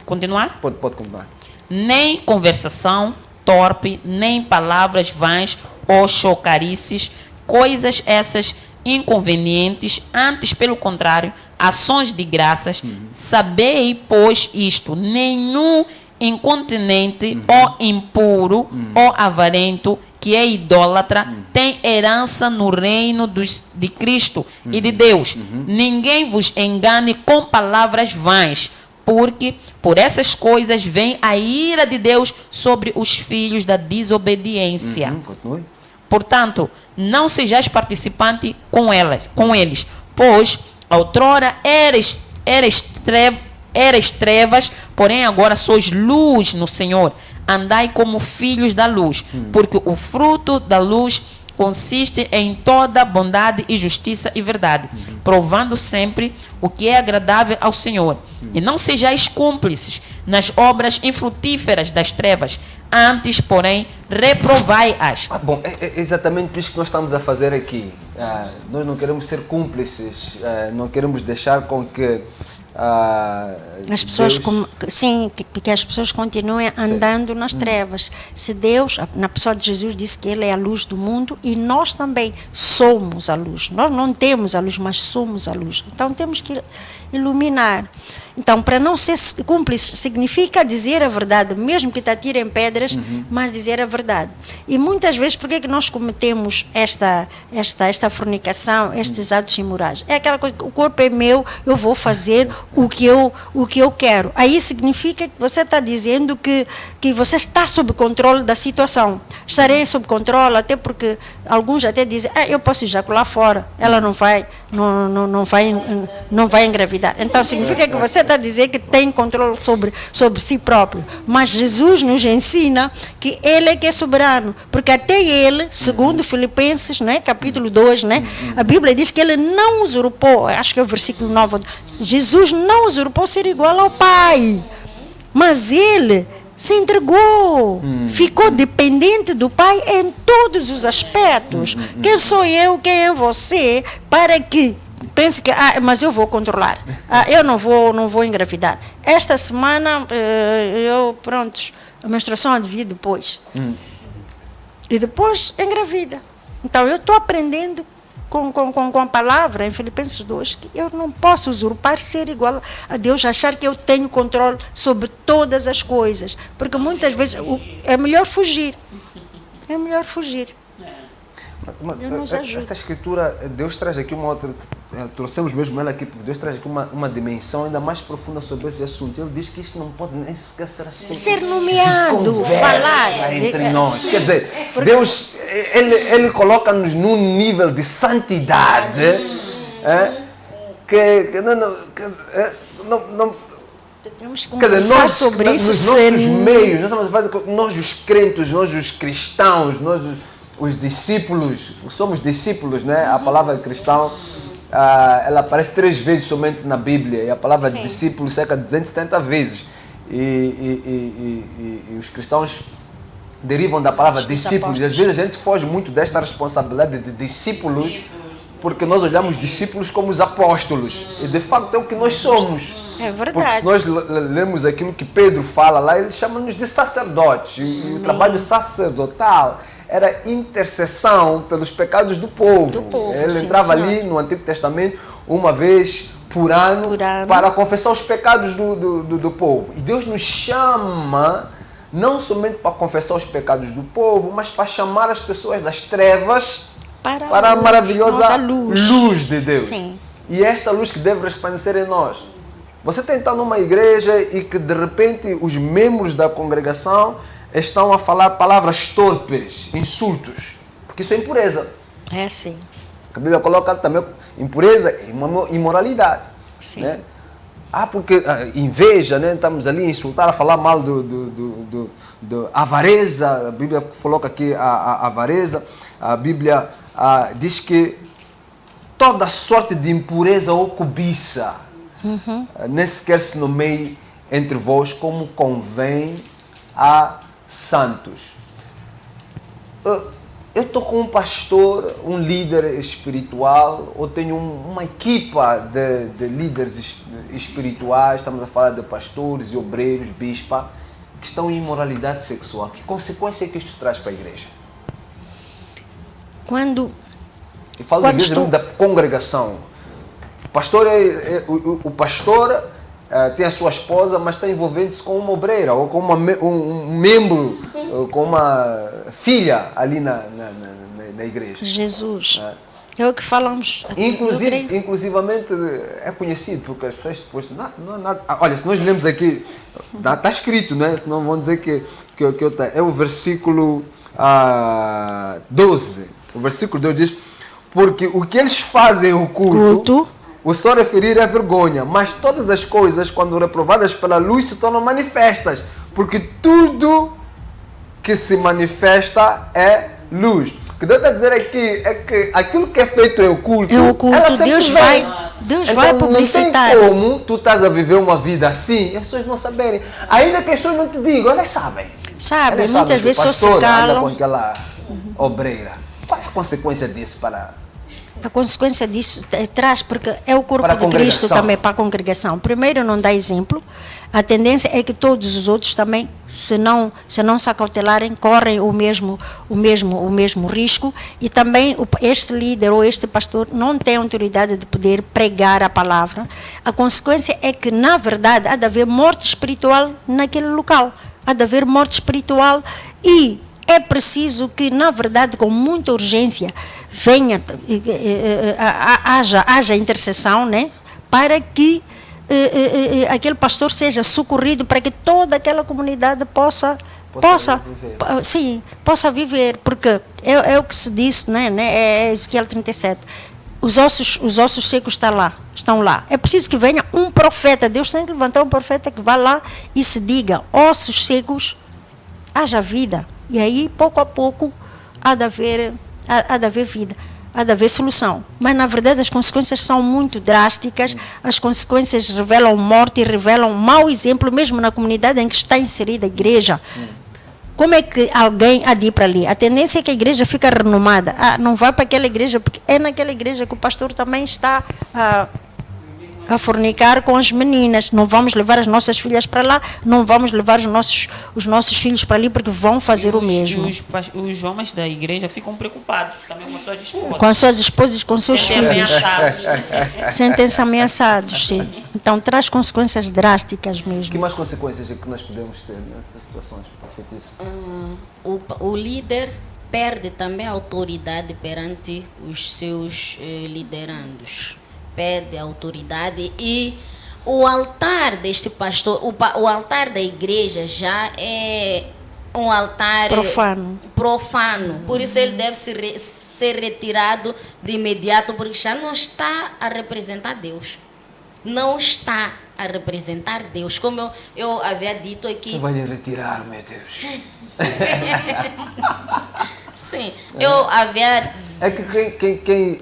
Continuar? Pode continuar. Nem conversação torpe, nem palavras vãs ou chocarices, coisas essas inconvenientes, antes, pelo contrário, ações de graças. Sabei, pois, isto: nenhum incontinente ou impuro ou avarento que é idólatra tem herança no reino de Cristo e de Deus. Ninguém vos engane com palavras vãs, porque por essas coisas vem a ira de Deus sobre os filhos da desobediência. Continue. Portanto, não sejais participante com eles, pois outrora eres trevas, porém agora sois luz no Senhor. Andai como filhos da luz, porque o fruto da luz consiste em toda bondade e justiça e verdade, provando sempre o que é agradável ao Senhor. E não sejais cúmplices nas obras infrutíferas das trevas, antes, porém, reprovai-as. Bom, é exatamente isso que nós estamos a fazer aqui. Nós não queremos ser cúmplices, não queremos deixar com que as pessoas, Deus... que as pessoas continuem andando nas trevas. Se Deus, na pessoa de Jesus, disse que Ele é a luz do mundo, e nós também somos a luz. Nós não temos a luz, mas somos a luz. Então temos que iluminar. Então, para não ser cúmplice, significa dizer a verdade, mesmo que te atirem pedras, mas dizer a verdade. E muitas vezes, por que é que nós cometemos esta fornicação, estes atos imorais? É aquela coisa, o corpo é meu, eu vou fazer o que eu quero. Aí significa que você está dizendo que você está sob controle da situação. Estarei sob controle, até porque alguns até dizem, eu posso ejacular fora, ela não vai engravidar. Então, significa que você está a dizer que tem controle sobre si próprio, mas Jesus nos ensina que Ele é que é soberano, porque até Ele, segundo Filipenses, né, capítulo 2, né, a Bíblia diz que Ele não usurpou, acho que é o versículo 9, Jesus não usurpou ser igual ao Pai, mas Ele se entregou, ficou dependente do Pai em todos os aspectos. Quem sou eu, quem é você, para que pense que, mas eu vou controlar, eu não vou engravidar. Esta semana, a menstruação devia depois. E depois engravida. Então, eu estou aprendendo com a palavra em Filipenses 2 que eu não posso usurpar, ser igual a Deus, achar que eu tenho controle sobre todas as coisas. Porque muitas vezes é melhor fugir. É melhor fugir. Deus nos ajuda. Esta escritura, Deus traz aqui uma outra, trouxemos mesmo ela aqui, porque Deus traz aqui uma dimensão ainda mais profunda sobre esse assunto. Ele diz que isto não pode nem sequer ser assunto. Ser nomeado, falar. Entre nós. Quer dizer, Deus, ele coloca-nos num nível de santidade que não temos que conversar sobre isso. Nos nossos meios, nós os crentes, nós os cristãos, nós os discípulos, somos discípulos, né? A palavra cristão, ela aparece 3 vezes somente na Bíblia, e a palavra discípulo cerca de 270 vezes. E os cristãos derivam da palavra discípulos. E às vezes a gente foge muito desta responsabilidade de discípulos, porque nós olhamos discípulos como os apóstolos. E de facto é o que nós somos. É verdade. Porque se nós lemos aquilo que Pedro fala lá, ele chama-nos de sacerdotes. E o trabalho sacerdotal era intercessão pelos pecados do povo. Ele entrava ali no Antigo Testamento uma vez por ano para confessar os pecados do povo. E Deus nos chama não somente para confessar os pecados do povo, mas para chamar as pessoas das trevas para a maravilhosa luz de Deus. Sim. E esta luz que deve resplandecer em nós. Você tem que estar numa igreja e que de repente os membros da congregação estão a falar palavras torpes, insultos, porque isso é impureza. É sim. A Bíblia coloca também impureza e imoralidade. Sim. Né? Porque inveja, né? Estamos ali a insultar, a falar mal do avareza. A Bíblia coloca aqui a avareza. A Bíblia diz que toda sorte de impureza ou cobiça nem sequer se nomeie entre vós como convém a santos. Eu estou com um pastor, um líder espiritual, ou tenho uma equipa de líderes espirituais, estamos a falar de pastores e obreiros, bispas, que estão em imoralidade sexual. Que consequência é que isto traz para a igreja? Eu falo da igreja, da congregação. O pastor tem a sua esposa, mas está envolvendo-se com uma obreira ou com um membro, com uma filha ali na igreja. Jesus. É o que falamos. Inclusivamente é conhecido, porque as pessoas depois... Não, nada. Olha, se nós lemos aqui, está escrito, né? Senão vão dizer que é o versículo 12. O versículo 12 diz: porque o que eles fazem o culto o só referir é vergonha, mas todas as coisas, quando reprovadas pela luz, se tornam manifestas, porque tudo que se manifesta é luz. O que Deus está a dizer aqui é que aquilo que é feito em oculto, Deus vai publicitar. Não tem como tu estás a viver uma vida assim e as pessoas não saberem. Ainda que as pessoas não te digam, elas sabem. Sabem, muitas vezes só se calam. Com aquela obreira. Qual é a consequência disso para... A consequência disso traz, porque é o corpo de Cristo também para a congregação. Primeiro, não dá exemplo. A tendência é que todos os outros também, se não se acautelarem, correm o mesmo risco. E também este líder ou este pastor não tem autoridade de poder pregar a palavra. A consequência é que, na verdade, há de haver morte espiritual naquele local. Há de haver morte espiritual e é preciso que, na verdade, com muita urgência, venha, haja intercessão, né? Para que aquele pastor seja socorrido, para que toda aquela comunidade possa viver. Porque é o que se disse, né? É Ezequiel 37. Os ossos secos estão lá. É preciso que venha um profeta. Deus tem que levantar um profeta que vá lá e se diga: ossos secos, haja vida. E aí, pouco a pouco, há de haver vida, há de haver solução. Mas, na verdade, as consequências são muito drásticas, as consequências revelam morte e revelam mau exemplo, mesmo na comunidade em que está inserida a igreja. Como é que alguém há de ir para ali? A tendência é que a igreja fica renomada. Não vai para aquela igreja, porque é naquela igreja que o pastor também está a fornicar com as meninas. Não vamos levar as nossas filhas para lá, não vamos levar os nossos filhos para ali, porque vão fazer o mesmo. Os homens da igreja ficam preocupados também com as suas esposas. Com as suas esposas, com seus filhos. Ameaçados. Sentem-se ameaçados, sim. Então traz consequências drásticas mesmo. Que mais consequências é que nós podemos ter nessas situações, profetisa? O líder perde também a autoridade perante os seus liderandos. Perde a autoridade e o altar deste pastor, o altar da igreja já é um altar profano. Por isso ele deve ser retirado de imediato, porque já não está a representar Deus. Não está a representar Deus. Como eu havia dito aqui. Você vai lhe retirar, meu Deus. Sim, eu havia... É que quem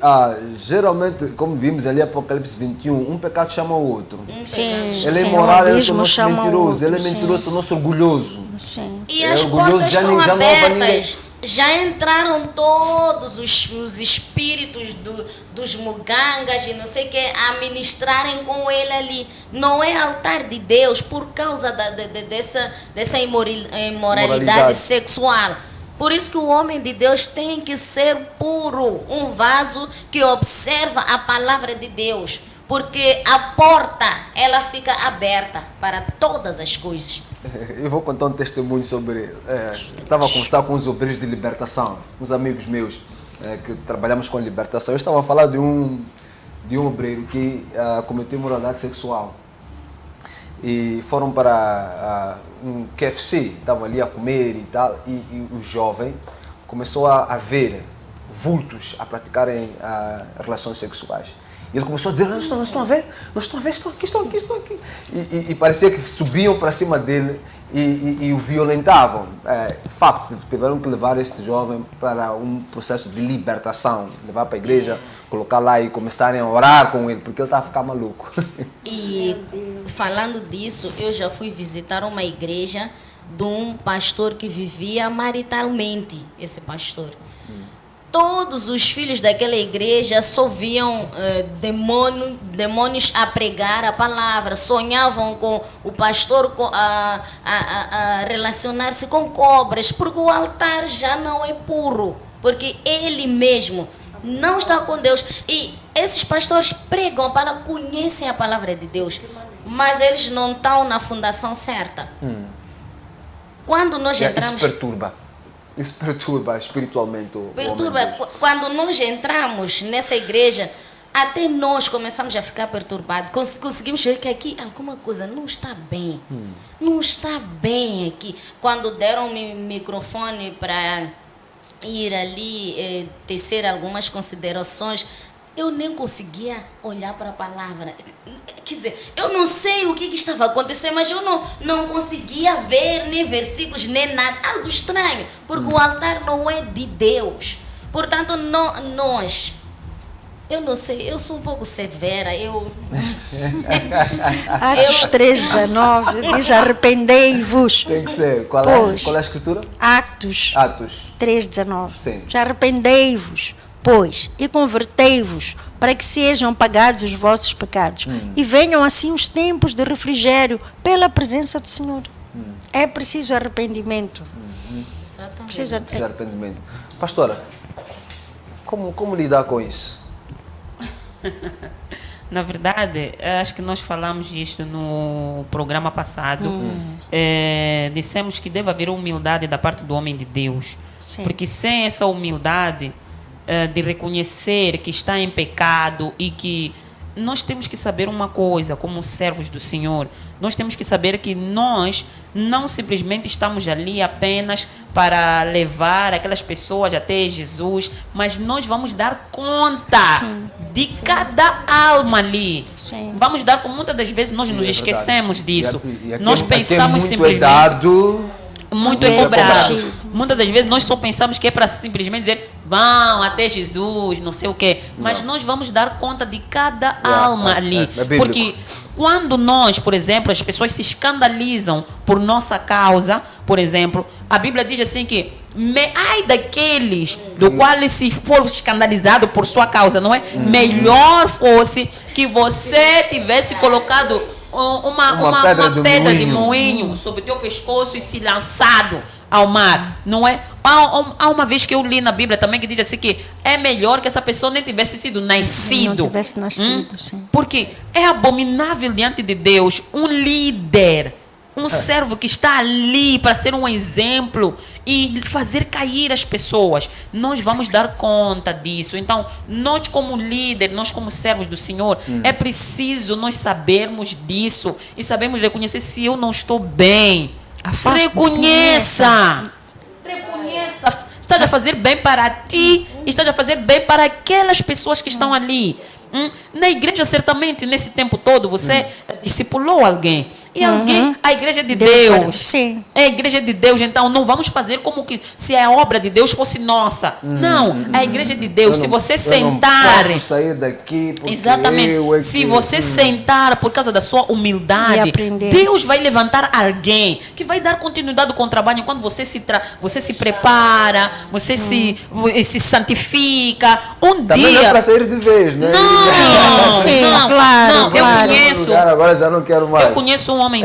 geralmente, como vimos ali, Apocalipse 21, um pecado chama o outro. Sim, ele é imoral, ele tornou-se mentiroso. Ele é mentiroso, tornou-se orgulhoso. Sim. E as portas estão abertas. Já entraram todos os espíritos dos mugangas e não sei o que a ministrarem com ele ali. Não é altar de Deus por causa dessa imoralidade sexual. Por isso que o homem de Deus tem que ser puro, um vaso que observa a palavra de Deus, porque a porta ela fica aberta para todas as coisas. Eu vou contar um testemunho sobre... estava a conversar com os obreiros de libertação, uns amigos meus que trabalhamos com libertação. Eu estava a falar de um obreiro que cometeu imoralidade sexual. E foram para um KFC, estavam ali a comer e tal, e o jovem começou a ver vultos a praticarem relações sexuais. E ele começou a dizer, não estão a ver, estão aqui. E parecia que subiam para cima dele e o violentavam. De facto, tiveram que levar este jovem para um processo de libertação, levar para a igreja, colocar lá e começarem a orar com ele, porque ele estava a ficar maluco. E falando disso, eu já fui visitar uma igreja de um pastor que vivia maritalmente, esse pastor. Todos os filhos daquela igreja só viam demônios a pregar a palavra, sonhavam com o pastor a relacionar-se com cobras, porque o altar já não é puro, porque ele mesmo não está com Deus. E esses pastores pregam a palavra, conhecem a palavra de Deus, mas eles não estão na fundação certa. Quando nós entramos... Isso perturba espiritualmente o perturba. homem de Deus. Quando nós entramos nessa igreja, até nós começamos a ficar perturbados. Conseguimos ver que aqui alguma coisa não está bem. Não está bem aqui. Quando deram o microfone para ir ali tecer algumas considerações, eu nem conseguia olhar para a palavra. Quer dizer, eu não sei o que estava acontecendo, mas eu não conseguia ver nem versículos, nem nada. Algo estranho, porque o altar não é de Deus. Portanto, eu não sei, eu sou um pouco severa. Atos 3:19 diz: arrependei-vos. Tem que ser. Qual é a escritura? Atos 3:19. Sim. Já arrependei-vos, pois, e convertei-vos, para que sejam pagados os vossos pecados. E venham assim os tempos de refrigério pela presença do Senhor. É preciso arrependimento. Exatamente. Preciso arrependimento. Pastora, como lidar com isso? Na verdade, acho que nós falamos isto no programa passado. Dissemos que deve haver humildade da parte do homem de Deus. Sim. Porque sem essa humildade de reconhecer que está em pecado e que nós temos que saber uma coisa, como servos do Senhor, nós temos que saber que nós não simplesmente estamos ali apenas para levar aquelas pessoas até Jesus, mas nós vamos dar conta de cada alma ali. Sim. Vamos dar conta, muitas das vezes nós nos esquecemos disso. E aqui, Nós pensamos simplesmente... Muito é cobrado. Muitas das vezes nós só pensamos que é para simplesmente dizer vão até Jesus, não sei o quê. Mas nós vamos dar conta de cada alma ali. Porque quando nós, por exemplo, as pessoas se escandalizam por nossa causa, por exemplo, a Bíblia diz assim que ai daqueles do qual se for escandalizado por sua causa, não é? Melhor fosse que você tivesse colocado uma pedra de moinho sobre o teu pescoço e se lançado ao mar, não é? Há uma vez que eu li na Bíblia também que diz assim que é melhor que essa pessoa nem tivesse sido nascido. Não tivesse nascido, sim. Porque é abominável diante de Deus um líder, um servo que está ali para ser um exemplo e fazer cair as pessoas. Nós vamos dar conta disso. Então, nós como líder, nós como servos do Senhor, é preciso nós sabermos disso e sabemos reconhecer se eu não estou bem. Reconheça. Estás a fazer bem para ti, estás a fazer bem para aquelas pessoas que estão ali. Na igreja, certamente, nesse tempo todo, você discipulou alguém. E alguém, a igreja de Deus, sim. É a igreja de Deus, então não vamos fazer como que se a obra de Deus fosse nossa. Não, a igreja de Deus, se você sentar... Eu não posso sair daqui porque exatamente, se você sentar por causa da sua humildade, Deus vai levantar alguém que vai dar continuidade com o trabalho. Quando você se prepara, você se santifica, também dia... não é para sair de vez, né? Não, claro. Eu conheço... Agora já não quero mais. Eu conheço um homem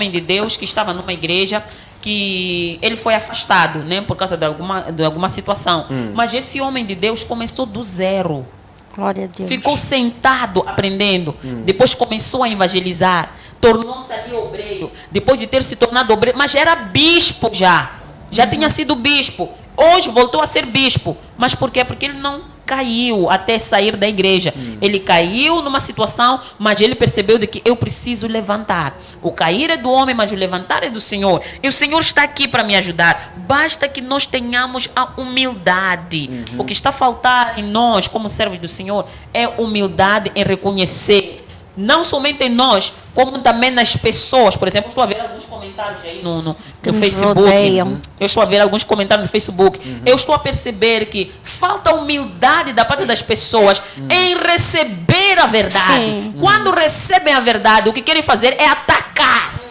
de Deus que estava numa igreja que ele foi afastado, né, por causa de alguma situação. Mas esse homem de Deus começou do zero. Glória a Deus. Ficou sentado aprendendo. Depois começou a evangelizar. Tornou-se ali obreiro. Depois de ter se tornado obreiro, mas era bispo já. Já tinha sido bispo. Hoje voltou a ser bispo. Mas por quê? Porque ele não caiu até sair da igreja. Ele caiu numa situação, mas ele percebeu de que eu preciso levantar. O cair é do homem, mas o levantar é do Senhor. E o Senhor está aqui para me ajudar. Basta que nós tenhamos a humildade. O que está a faltar em nós, como servos do Senhor, é humildade em reconhecer. Não somente em nós, como também nas pessoas. Por exemplo, estou a ver alguns comentários aí no Facebook. Rodeiam. Eu estou a ver alguns comentários no Facebook. Eu estou a perceber que falta humildade da parte das pessoas em receber a verdade. Sim. Quando recebem a verdade, o que querem fazer é atacar.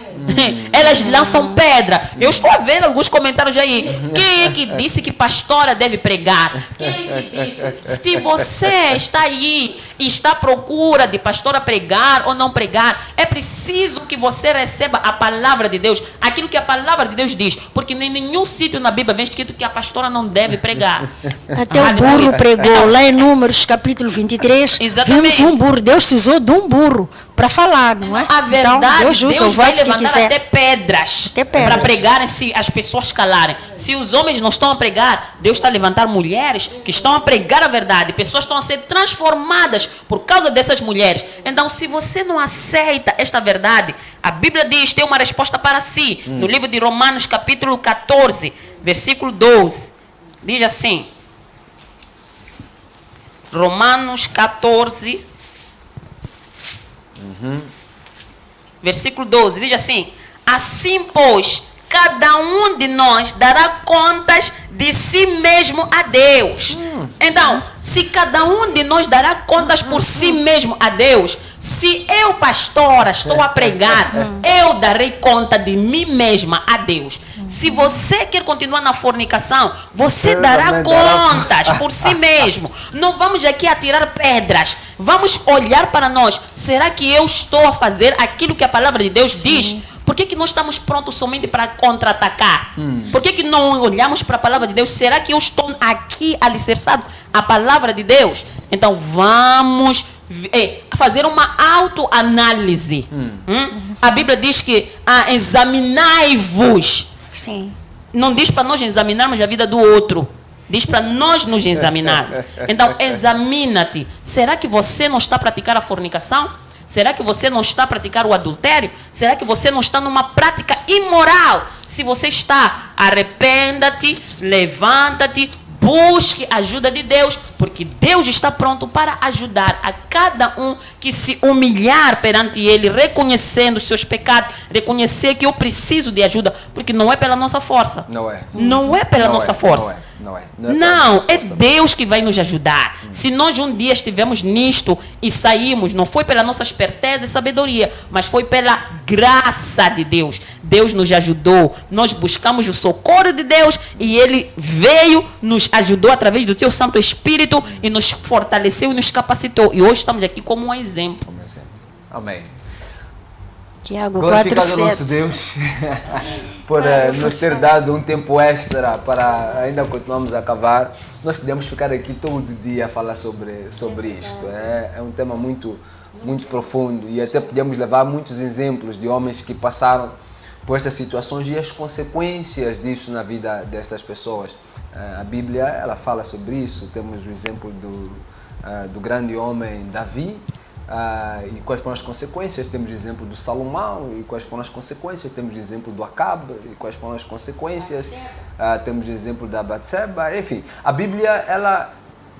Elas lançam pedra. Eu estou a ver alguns comentários aí. Quem é que disse que pastora deve pregar? Quem é que disse? Se você está aí e está à procura de pastora pregar ou não pregar, é preciso que você receba a palavra de Deus, aquilo que a palavra de Deus diz, porque em nenhum sítio na Bíblia vem escrito que a pastora não deve pregar. Até o burro pregou. Lá em Números, capítulo 23, exatamente. Vimos um burro. Deus se usou de um burro para falar, não é? A verdade, então, Deus vai levantar até pedras para pedras. pregarem se as pessoas calarem. Se os homens não estão a pregar, Deus está a levantar mulheres que estão a pregar a verdade. Pessoas estão a ser transformadas por causa dessas mulheres. Então, se você não aceita esta verdade, a Bíblia diz, tem uma resposta para si. No livro de Romanos, capítulo 14, versículo 12. Diz assim. Romanos 14, versículo 12, diz assim: assim, pois, cada um de nós dará contas de si mesmo a Deus. Então, se cada um de nós dará contas por si mesmo a Deus, se eu, pastora, estou a pregar, eu darei conta de mim mesma a Deus. Se você quer continuar na fornicação, você dará contas por si mesmo. Não vamos aqui atirar pedras. Vamos olhar para nós. Será que eu estou a fazer aquilo que a palavra de Deus diz? Por que nós estamos prontos somente para contra-atacar? Por que não olhamos para a palavra de Deus? Será que eu estou aqui alicerçado à palavra de Deus? Então vamos fazer uma autoanálise. A Bíblia diz que examinai-vos. Sim. Não diz para nós examinarmos a vida do outro. Diz para nós nos examinarmos. Então, examina-te. Será que você não está a praticar a fornicação? Será que você não está a praticar o adultério? Será que você não está numa prática imoral? Se você está, arrependa-te, levanta-te, busque a ajuda de Deus, porque Deus está pronto para ajudar a cada um que se humilhar perante Ele, reconhecendo os seus pecados, reconhecer que eu preciso de ajuda, porque não é pela nossa força. Não é. Não é pela nossa força. Não, é Deus que vai nos ajudar. Se nós um dia estivemos nisto e saímos, não foi pela nossa esperteza e sabedoria, mas foi pela graça de Deus. Deus nos ajudou, nós buscamos o socorro de Deus e Ele veio, nos ajudou através do seu Santo Espírito e nos fortaleceu e nos capacitou. E hoje estamos aqui como um exemplo. Amém. Tiago Glorificado ao nosso 4:7. Deus por nos ter dado um tempo extra para ainda continuarmos a cavar. Nós podemos ficar aqui todo dia a falar sobre isto. É um tema muito profundo e até podemos levar muitos exemplos de homens que passaram por estas situações e as consequências disso na vida destas pessoas. A Bíblia ela fala sobre isso. Temos o exemplo do grande homem Davi. E quais foram as consequências? Temos o exemplo do Salomão e quais foram as consequências. Temos o exemplo do Acabe e quais foram as consequências. Temos o exemplo da Batseba. Enfim, a Bíblia ela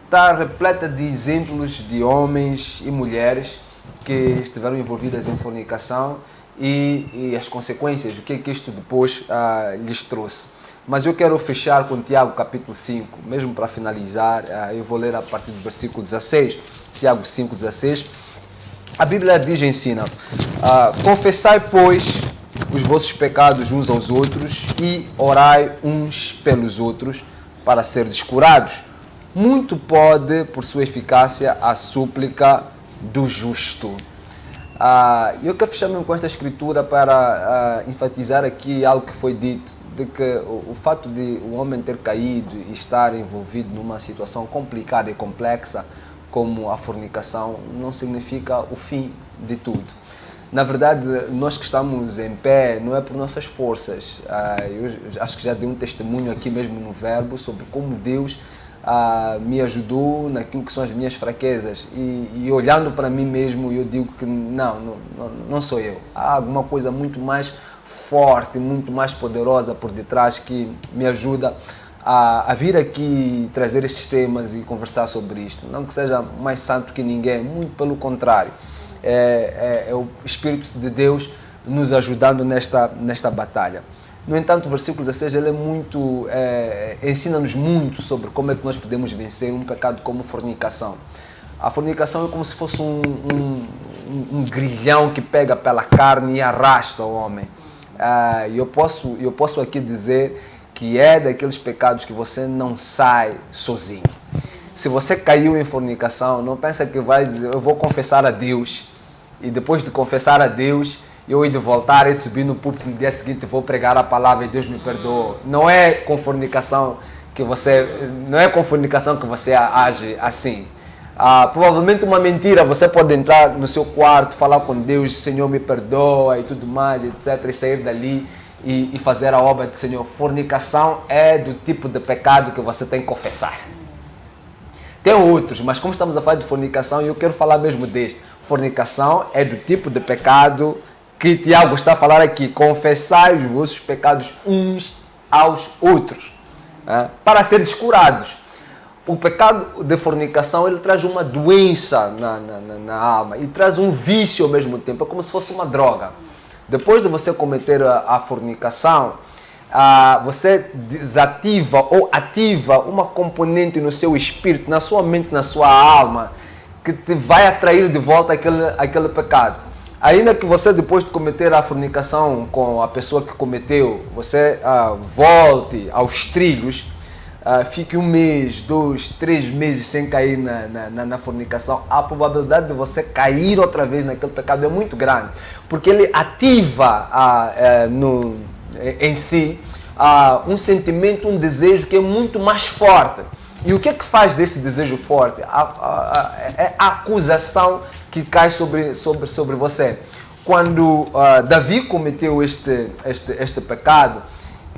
está repleta de exemplos de homens e mulheres que estiveram envolvidas em fornicação e as consequências, o que isto depois lhes trouxe. Mas eu quero fechar com Tiago capítulo 5, mesmo para finalizar. Eu vou ler a partir do versículo 16, Tiago 5:16. A Bíblia diz e ensina: confessai, pois, os vossos pecados uns aos outros e orai uns pelos outros para serdes curados. Muito pode, por sua eficácia, a súplica do justo. Eu quero fechar mesmo com esta escritura para enfatizar aqui algo que foi dito, de que o fato de o homem ter caído e estar envolvido numa situação complicada e complexa como a fornicação não significa o fim de tudo. Na verdade, nós que estamos em pé não é por nossas forças. Eu acho que já dei um testemunho aqui mesmo no Verbo sobre como Deus me ajudou naquilo que são as minhas fraquezas e olhando para mim mesmo eu digo que não sou eu. Há alguma coisa muito mais forte, muito mais poderosa por detrás que me ajuda a vir aqui trazer estes temas e conversar sobre isto. Não que seja mais santo que ninguém, muito pelo contrário. É o Espírito de Deus nos ajudando nesta batalha. No entanto, o versículo 16 ele ensina-nos muito sobre como é que nós podemos vencer um pecado como fornicação. A fornicação é como se fosse um grilhão que pega pela carne e arrasta o homem. Eu posso aqui dizer que é daqueles pecados que você não sai sozinho. Se você caiu em fornicação, não pensa que vai dizer, eu vou confessar a Deus, e depois de confessar a Deus, eu ir de voltar e subir no púlpito no dia seguinte vou pregar a palavra e Deus me perdoa. Não é com fornicação que você age assim. Provavelmente uma mentira, você pode entrar no seu quarto, falar com Deus, Senhor me perdoa e tudo mais, etc, e sair dali e fazer a obra do Senhor. Fornicação é do tipo de pecado que você tem que confessar. Tem outros, mas como estamos a falar de fornicação, eu quero falar mesmo deste. Fornicação é do tipo de pecado que Tiago está a falar aqui. Confessai os vossos pecados uns aos outros, para serem curados. O pecado de fornicação ele traz uma doença na alma e traz um vício ao mesmo tempo. É como se fosse uma droga. Depois de você cometer a fornicação, você desativa ou ativa uma componente no seu espírito, na sua mente, na sua alma, que te vai atrair de volta aquele pecado. Ainda que você, depois de cometer a fornicação com a pessoa que cometeu, você volte aos trilhos, fique 1 mês, 2, 3 meses sem cair na fornicação, a probabilidade de você cair outra vez naquele pecado é muito grande, porque ele ativa em si um sentimento, um desejo que é muito mais forte. E o que é que faz desse desejo forte? É a acusação que cai sobre você. Quando Davi cometeu este pecado,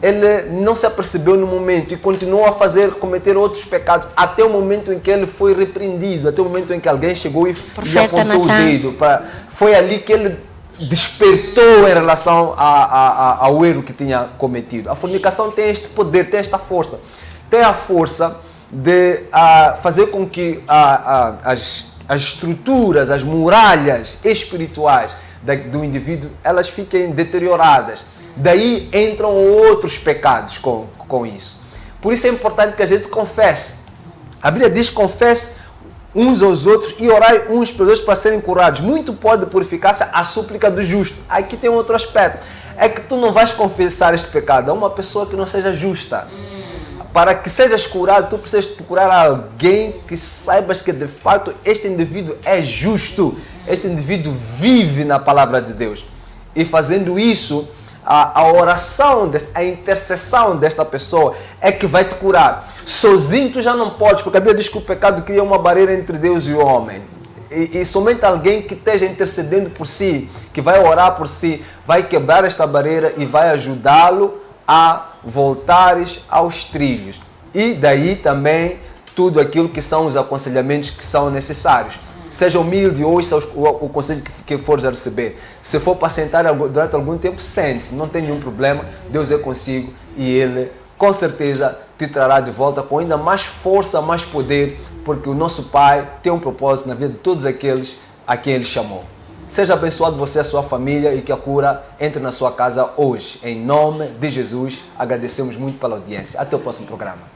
ele não se apercebeu no momento e continuou a cometer outros pecados até o momento em que ele foi repreendido, até o momento em que alguém chegou e apontou o dedo. Foi ali que ele despertou em relação ao erro que tinha cometido. A fornicação tem este poder, tem esta força. Tem a força de fazer com que as estruturas, as muralhas espirituais do indivíduo, elas fiquem deterioradas. Daí entram outros pecados com isso. Por isso é importante que a gente confesse. A Bíblia diz: confesse uns aos outros e orai uns pelos outros para serem curados. Muito pode purificar-se a súplica do justo. Aqui tem outro aspecto. É que tu não vais confessar este pecado a uma pessoa que não seja justa. Para que sejas curado, tu precisas procurar alguém que saibas que de fato este indivíduo é justo. Este indivíduo vive na palavra de Deus. E fazendo isso, a oração, a intercessão desta pessoa é que vai te curar. Sozinho tu já não podes, porque a Bíblia diz que o pecado cria uma barreira entre Deus e o homem. E somente alguém que esteja intercedendo por si, que vai orar por si, vai quebrar esta barreira e vai ajudá-lo a voltares aos trilhos. E daí também tudo aquilo que são os aconselhamentos que são necessários. Seja humilde, ouça o conselho que fores a receber. Se for para sentar durante algum tempo, sente, não tem nenhum problema, Deus é consigo e Ele com certeza te trará de volta com ainda mais força, mais poder, porque o nosso Pai tem um propósito na vida de todos aqueles a quem Ele chamou. Seja abençoado você e a sua família e que a cura entre na sua casa hoje. Em nome de Jesus, agradecemos muito pela audiência. Até o próximo programa.